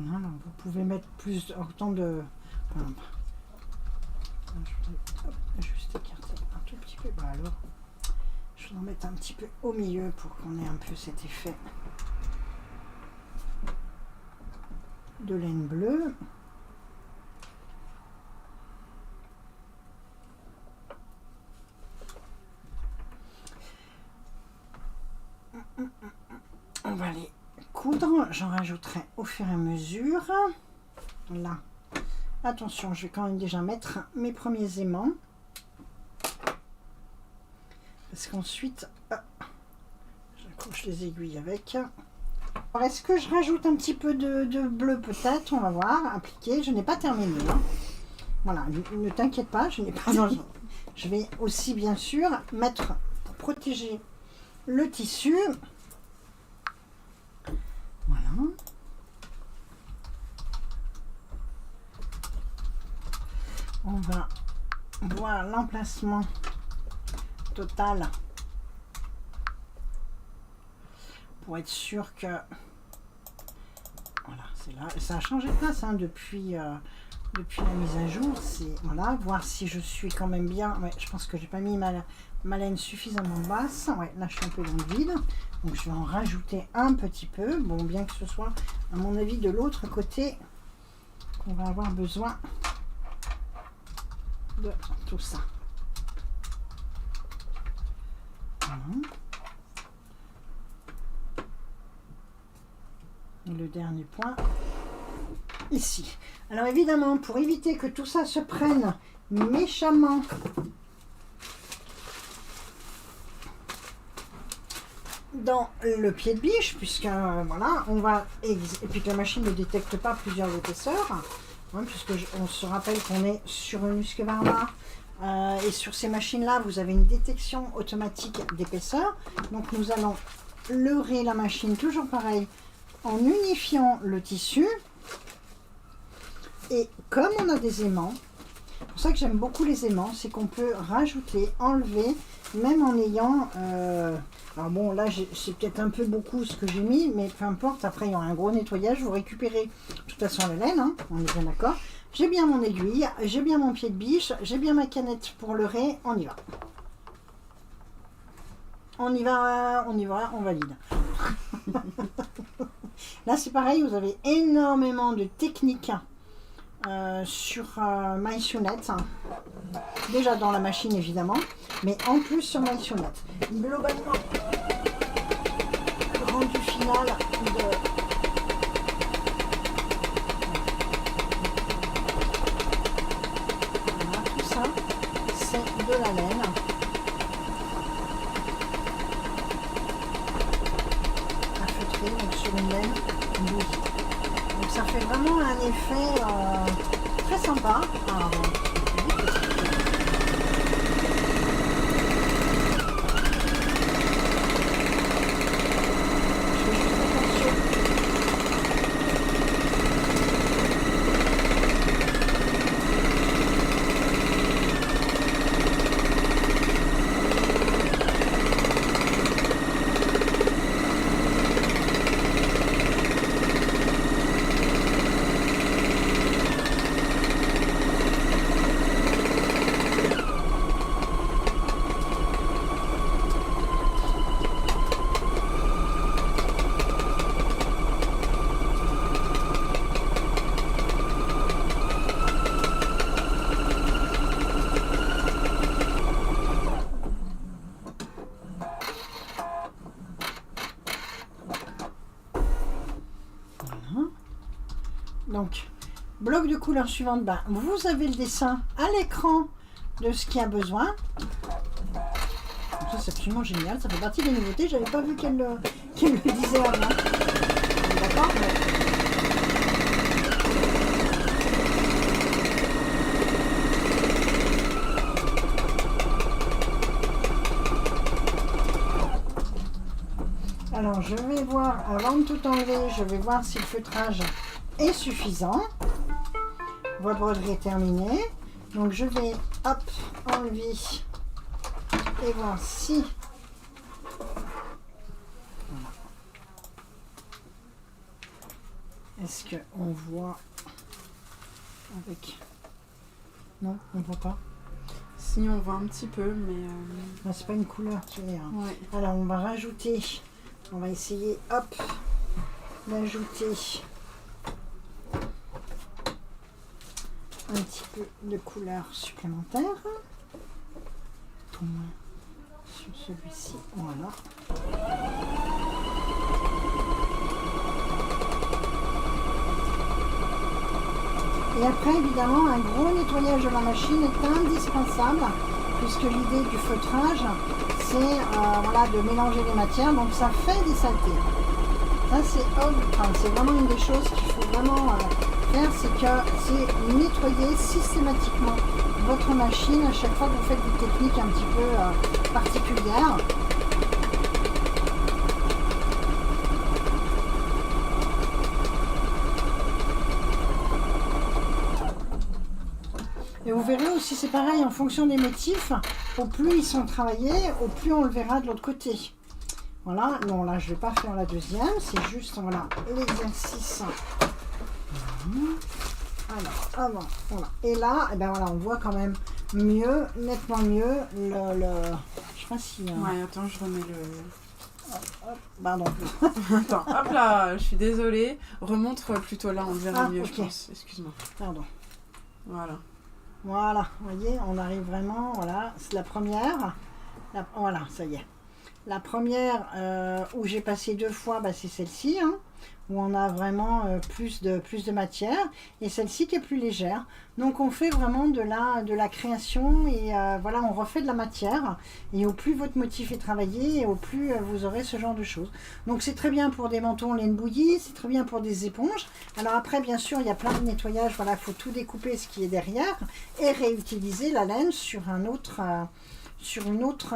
Voilà, vous pouvez mettre plus autant de... Enfin, je vais juste écarter un tout petit peu. Bah alors, je vais en mettre un petit peu au milieu pour qu'on ait un peu cet effet de laine bleue. On va les coudre, j'en rajouterai au fur et à mesure. Là, attention, je vais quand même déjà mettre mes premiers aimants. Parce qu'ensuite, j'accroche les aiguilles avec. Alors, est-ce que je rajoute un petit peu de bleu peut-être? On va voir, appliquer. Je n'ai pas terminé. Hein. Voilà, ne t'inquiète pas, je n'ai pas... Je vais aussi bien sûr mettre, pour protéger le tissu... Voilà. On va voir l'emplacement total pour être sûr que voilà, c'est là. Ça a changé de place hein, depuis la mise à jour. C'est voilà, voir si je suis quand même bien. Ouais, je pense que j'ai pas mis ma laine suffisamment basse. Ouais, là je suis un peu dans le vide. Donc je vais en rajouter un petit peu. Bon, bien que ce soit, à mon avis, de l'autre côté qu'on va avoir besoin de tout ça. Voilà. Et le dernier point, ici. Alors évidemment, pour éviter que tout ça se prenne méchamment dans le pied de biche, puisque voilà, on va et puis que la machine ne détecte pas plusieurs épaisseurs, hein, puisque on se rappelle qu'on est sur une Husqvarna et sur ces machines là vous avez une détection automatique d'épaisseur. Donc nous allons leurrer la machine toujours pareil en unifiant le tissu, et comme on a des aimants, c'est pour ça que j'aime beaucoup les aimants, c'est qu'on peut rajouter, enlever, même en ayant alors bon, là c'est peut-être un peu beaucoup ce que j'ai mis, mais peu importe, après il y aura un gros nettoyage, vous récupérez de toute façon la laine, hein, on est bien d'accord. J'ai bien mon aiguille, j'ai bien mon pied de biche, j'ai bien ma canette pour leurrer, on y va. On y va, on valide. Là c'est pareil, vous avez énormément de techniques sur MySunette. Déjà dans la machine évidemment, mais en plus sur MySunette. Globalement, le rendu final de... Voilà, tout ça, c'est de la laine. Donc sur une laine bouillie. Donc ça fait vraiment un effet très sympa. Alors, je fais juste attention. Donc, bloc de couleur suivante, ben, vous avez le dessin à l'écran de ce qu'il y a besoin. Donc ça c'est absolument génial, ça fait partie des nouveautés, j'avais pas vu qu'elle le disait avant. D'accord. Alors je vais voir, avant de tout enlever, je vais voir si le feutrage est suffisant. Votre broderie est terminée. Donc je vais hop enlever et voir si voilà. Est-ce que on voit avec non on voit pas. Si on voit un petit peu mais c'est pas une couleur tu vois. Ouais. Alors on va rajouter, on va essayer hop d'ajouter un petit peu de couleur supplémentaire. Sur celui-ci, voilà. Et après, évidemment, un gros nettoyage de la machine est indispensable, puisque l'idée du feutrage, c'est voilà, de mélanger les matières, donc ça fait des saletés. Ça, c'est vraiment une des choses qu'il faut vraiment faire, c'est nettoyer systématiquement votre machine à chaque fois que vous faites des techniques un petit peu particulières. Et vous verrez aussi, c'est pareil, en fonction des motifs, au plus ils sont travaillés, au plus on le verra de l'autre côté. Voilà, non là je ne vais pas faire la deuxième, c'est juste voilà l'exercice. Alors, avant, voilà. Et là, eh ben voilà, on voit quand même mieux, nettement mieux le je sais pas si... Ouais, attends, je remets le... Pardon. Attends, hop là, je suis désolée. Remontre plutôt là, on verra mieux, okay. je pense. Excuse-moi. Pardon. Voilà. Voilà, vous voyez, on arrive vraiment, voilà, c'est la première. Voilà, ça y est. La première où j'ai passé 2 fois, bah, c'est celle-ci, hein, où on a vraiment plus de matière, et celle-ci qui est plus légère. Donc on fait vraiment de la création, et voilà, on refait de la matière, et au plus votre motif est travaillé, et au plus vous aurez ce genre de choses. Donc c'est très bien pour des manteaux en laine bouillie, c'est très bien pour des éponges. Alors après, bien sûr, il y a plein de nettoyages, voilà, il faut tout découper ce qui est derrière, et réutiliser la laine sur un autre... sur une autre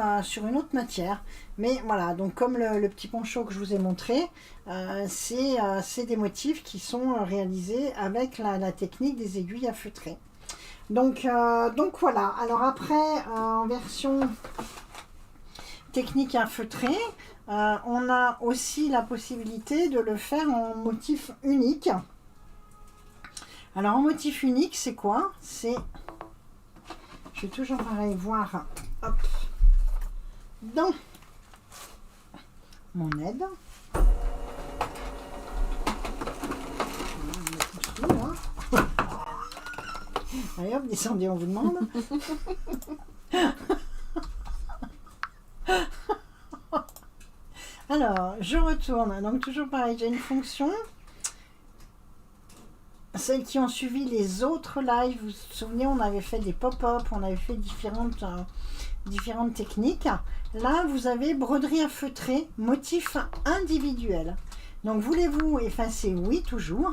matière. Mais voilà, donc comme le petit poncho que je vous ai montré, c'est des motifs qui sont réalisés avec la technique des aiguilles à feutrer. Donc voilà, alors après en version technique à feutrer, on a aussi la possibilité de le faire en motif unique. Alors en motif unique, c'est quoi? C'est, je vais toujours pareil voir, hop, dans mon aide. Allez hop, descendez, on vous demande. Alors, je retourne. Donc, toujours pareil, j'ai une fonction. Celles qui ont suivi les autres lives, vous vous souvenez, on avait fait des pop-up, on avait fait différentes techniques. Là, vous avez broderie à feutrer, motif individuel. Donc, voulez-vous effacer? Oui, toujours.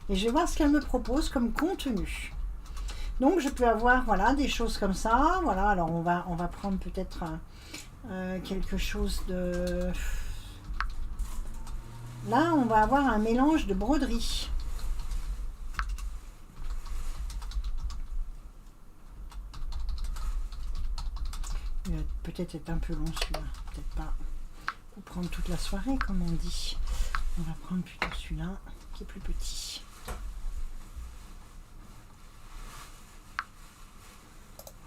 Et je vais voir ce qu'elle me propose comme contenu. Donc, je peux avoir, voilà, des choses comme ça. Voilà, alors on va prendre peut-être quelque chose de... Là, on va avoir un mélange de broderie. Il va peut-être être un peu long celui-là, peut-être pas. Pour prendre toute la soirée, comme on dit. On va prendre plutôt celui-là, qui est plus petit.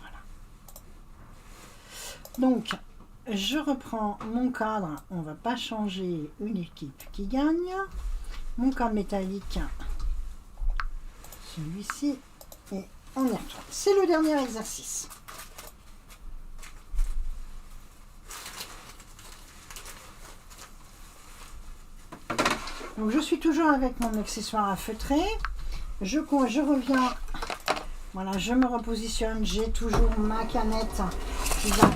Voilà. Donc, je reprends mon cadre. On ne va pas changer une équipe qui gagne. Mon cadre métallique, celui-ci, et on y retourne. C'est le dernier exercice. Donc je suis toujours avec mon accessoire à feutrer. Je reviens, voilà, je me repositionne. J'ai toujours ma canette qui va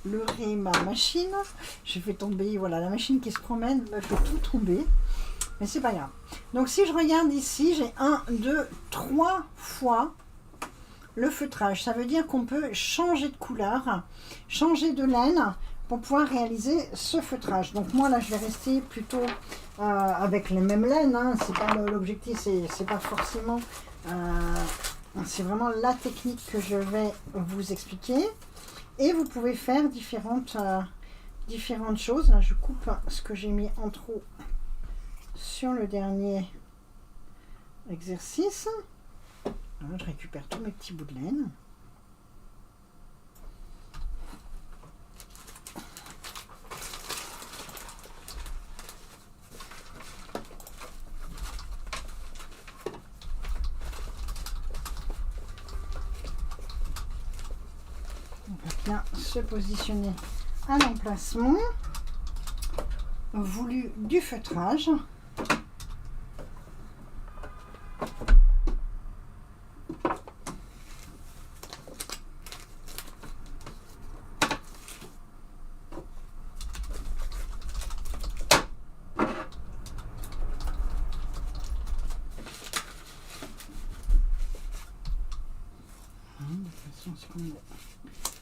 leurrer ma machine. Je fais tomber, voilà, la machine qui se promène me fait tout tomber. Mais c'est pas grave. Donc si je regarde ici, j'ai 1, 2, 3 fois le feutrage. Ça veut dire qu'on peut changer de couleur, changer de laine pour pouvoir réaliser ce feutrage. Donc moi là je vais rester plutôt avec les mêmes laines, hein. C'est pas l'objectif, c'est pas forcément c'est vraiment la technique que je vais vous expliquer. Et vous pouvez faire différentes choses. Là je coupe ce que j'ai mis en trop sur le dernier exercice. Voilà, je récupère tous mes petits bouts de laine. On va bien se positionner à l'emplacement voulu du feutrage.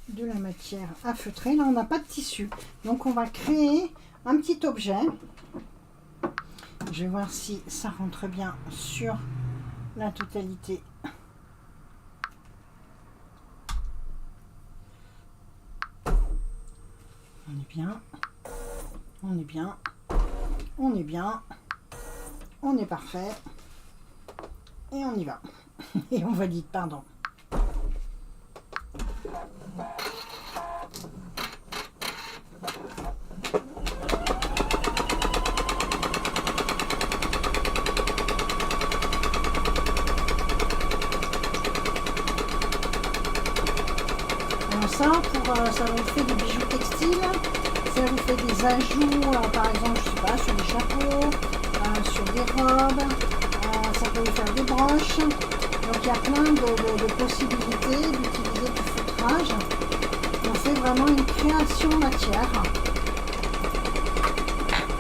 De la matière à feutrer. Là on n'a pas de tissu, donc on va créer un petit objet. Je vais voir si ça rentre bien sur la totalité. On est bien, on est bien, on est bien, on est parfait et on y va. Et on valide, pardon. Ça vous fait des bijoux textiles, ça vous fait des ajouts, par exemple, je sais pas, sur des chapeaux, sur des robes, ça peut vous faire des broches. Donc il y a plein de possibilités d'utiliser du feutrage. On fait vraiment une création matière.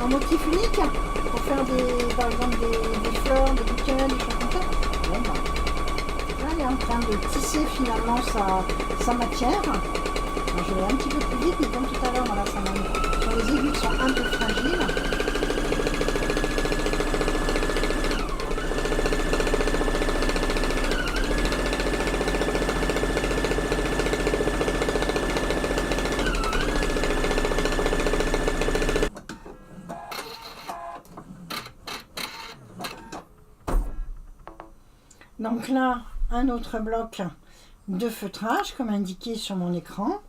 Un motif unique pour faire par exemple des fleurs, des bouquets, des choses comme ça. Bon, là, elle est en train de tisser finalement sa matière. Alors, je vais un petit peu plus vite, mais comme tout à l'heure, voilà, les aiguilles sont un peu fragiles. Donc là, un autre bloc de feutrage, comme indiqué sur mon écran.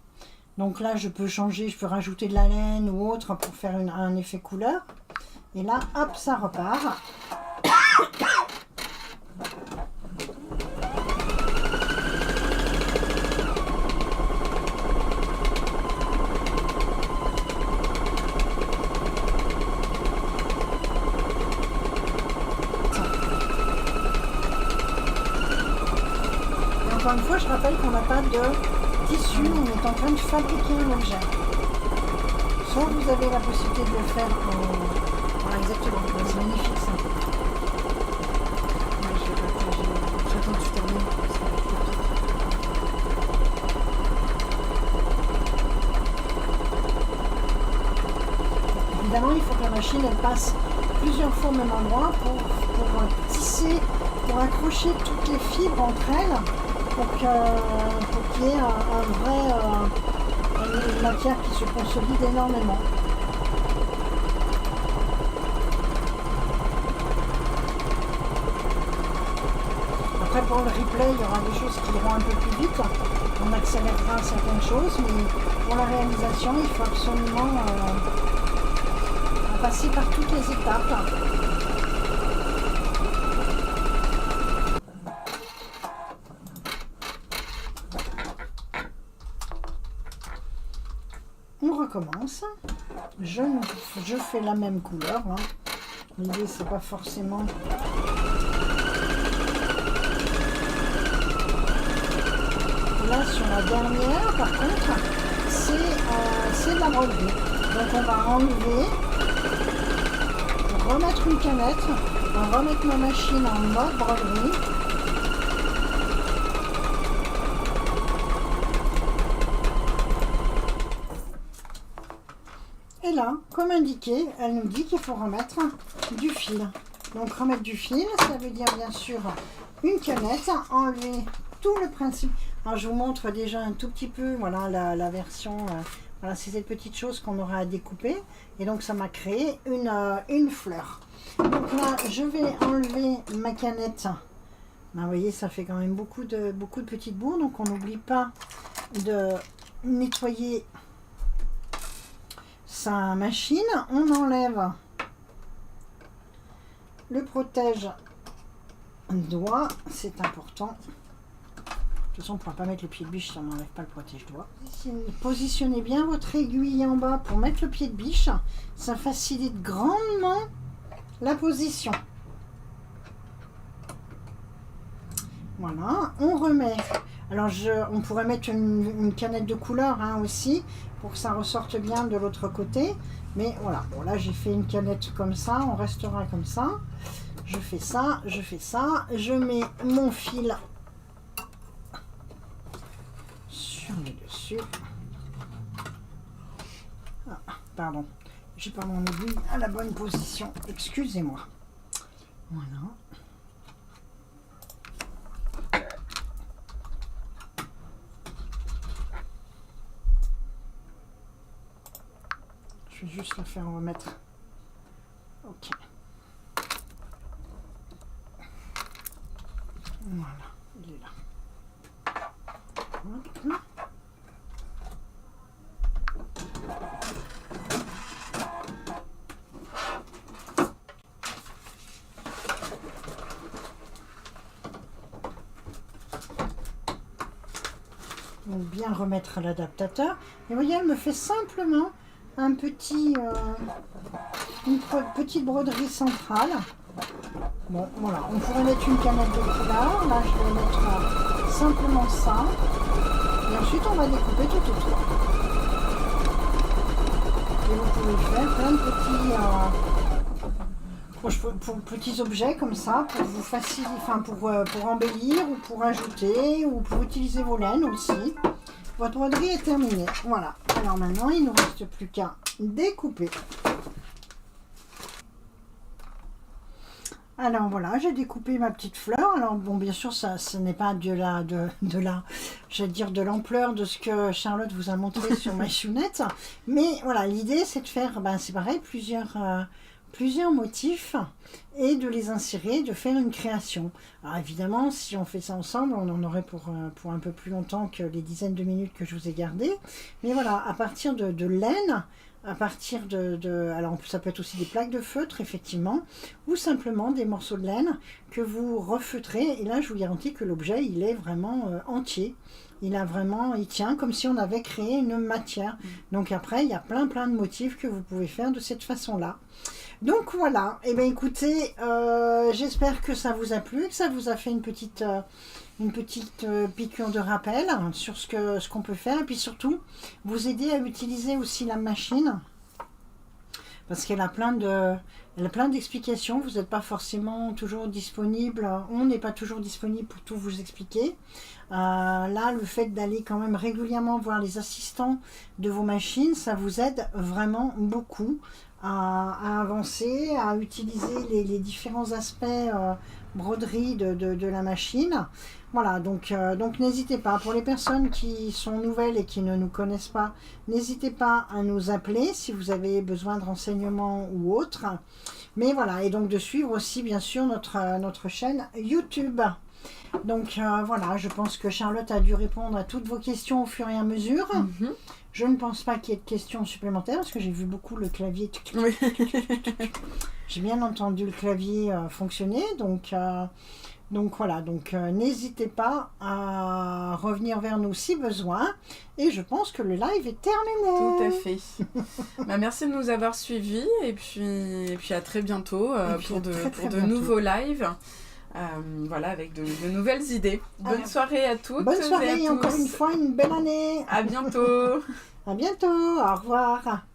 Donc là, je peux changer, je peux rajouter de la laine ou autre pour faire un effet couleur. Et là, hop, ça repart. Encore une fois, je rappelle qu'on n'a pas de tissu, on est en train de fabriquer un objet. Soit vous avez la possibilité de le faire en... Voilà, exactement, c'est magnifique ça. Ouais, je vais partager. J'attends que tu termines. Ça va être top. Évidemment, il faut que la machine elle passe plusieurs fois au même endroit pour tisser, pour accrocher toutes les fibres entre elles, pour qu'il y ait une matière qui se consolide énormément. Après pour le replay, il y aura des choses qui iront un peu plus vite, on accélérera certaines choses, mais pour la réalisation, il faut absolument passer par toutes les étapes. On recommence. Je fais la même couleur. Hein. L'idée, c'est pas forcément... Là, sur la dernière, par contre, c'est de la broderie. Donc, on va enlever, remettre une canette, on va remettre ma machine en mode broderie. Et là, comme indiqué, elle nous dit qu'il faut remettre du fil. Donc remettre du fil, ça veut dire bien sûr une canette, enlever tout le principe. Alors je vous montre déjà un tout petit peu, voilà la version, voilà c'est cette petite chose qu'on aura à découper. Et donc ça m'a créé une fleur. Donc là, je vais enlever ma canette. Ben, vous voyez, ça fait quand même beaucoup de petites bouts, donc on n'oublie pas de nettoyer sa machine. On enlève le protège-doigt, c'est important. De toute façon, on ne pourra pas mettre le pied de biche si on n'enlève pas le protège-doigt. Positionnez bien votre aiguille en bas pour mettre le pied de biche. Ça facilite grandement la position. Voilà, on remet. Alors, on pourrait mettre une canette de couleur hein, aussi, pour que ça ressorte bien de l'autre côté. Mais voilà, bon là j'ai fait une canette comme ça, on restera comme ça. Je fais ça, je mets mon fil sur le dessus. Ah, pardon, j'ai pas mon aiguille à la bonne position, excusez-moi. Voilà. Je vais juste le faire remettre. Ok. Voilà, il est là. Hop. Donc bien remettre l'adaptateur. Et vous voyez, elle me fait simplement un petit, une petite broderie centrale. Bon, voilà, on pourrait mettre une canette de couleur. Là, je vais mettre simplement ça. Et ensuite, on va découper tout autour. Et vous pouvez faire plein de petits objets comme ça pour vous faciliter, enfin pour embellir ou pour ajouter ou pour utiliser vos laines aussi. Votre broderie est terminée. Voilà. Alors maintenant, il ne nous reste plus qu'à découper. Alors voilà, j'ai découpé ma petite fleur. Alors bon, bien sûr, ce n'est pas de l'ampleur de ce que Charlotte vous a montré sur ma chounette. Mais voilà, l'idée c'est de faire, c'est pareil, plusieurs motifs et de les insérer, de faire une création. Alors évidemment, si on fait ça ensemble, on en aurait pour un peu plus longtemps que les dizaines de minutes que je vous ai gardées. Mais voilà, à partir de laine, à partir alors ça peut être aussi des plaques de feutre, effectivement, ou simplement des morceaux de laine que vous refeutrez. Et là, je vous garantis que l'objet, il est vraiment entier. Il tient comme si on avait créé une matière. Donc après, il y a plein de motifs que vous pouvez faire de cette façon-là. Donc voilà, et bien écoutez, j'espère que ça vous a plu, que ça vous a fait une petite piqûre de rappel sur ce qu'on peut faire, et puis surtout, vous aider à utiliser aussi la machine, parce qu'elle a plein d'explications, vous n'êtes pas forcément toujours disponible, on n'est pas toujours disponible pour tout vous expliquer. Là, le fait d'aller quand même régulièrement voir les assistants de vos machines, ça vous aide vraiment beaucoup à avancer, à utiliser les différents aspects broderie de la machine. Voilà, donc n'hésitez pas. Pour les personnes qui sont nouvelles et qui ne nous connaissent pas, n'hésitez pas à nous appeler si vous avez besoin de renseignements ou autre. Mais voilà, et donc de suivre aussi bien sûr notre chaîne YouTube. Donc voilà, je pense que Charlotte a dû répondre à toutes vos questions au fur et à mesure. Je ne pense pas qu'il y ait de questions supplémentaires parce que j'ai vu beaucoup le clavier. Oui. J'ai bien entendu le clavier fonctionner. Donc voilà, n'hésitez pas à revenir vers nous si besoin. Et je pense que le live est terminé. Tout à fait. Merci de nous avoir suivis et puis à très bientôt pour de nouveaux lives. Voilà, avec de nouvelles idées. Bonne soirée à toutes. Bonne soirée et et encore une fois, une belle année. À bientôt. À bientôt. Au revoir.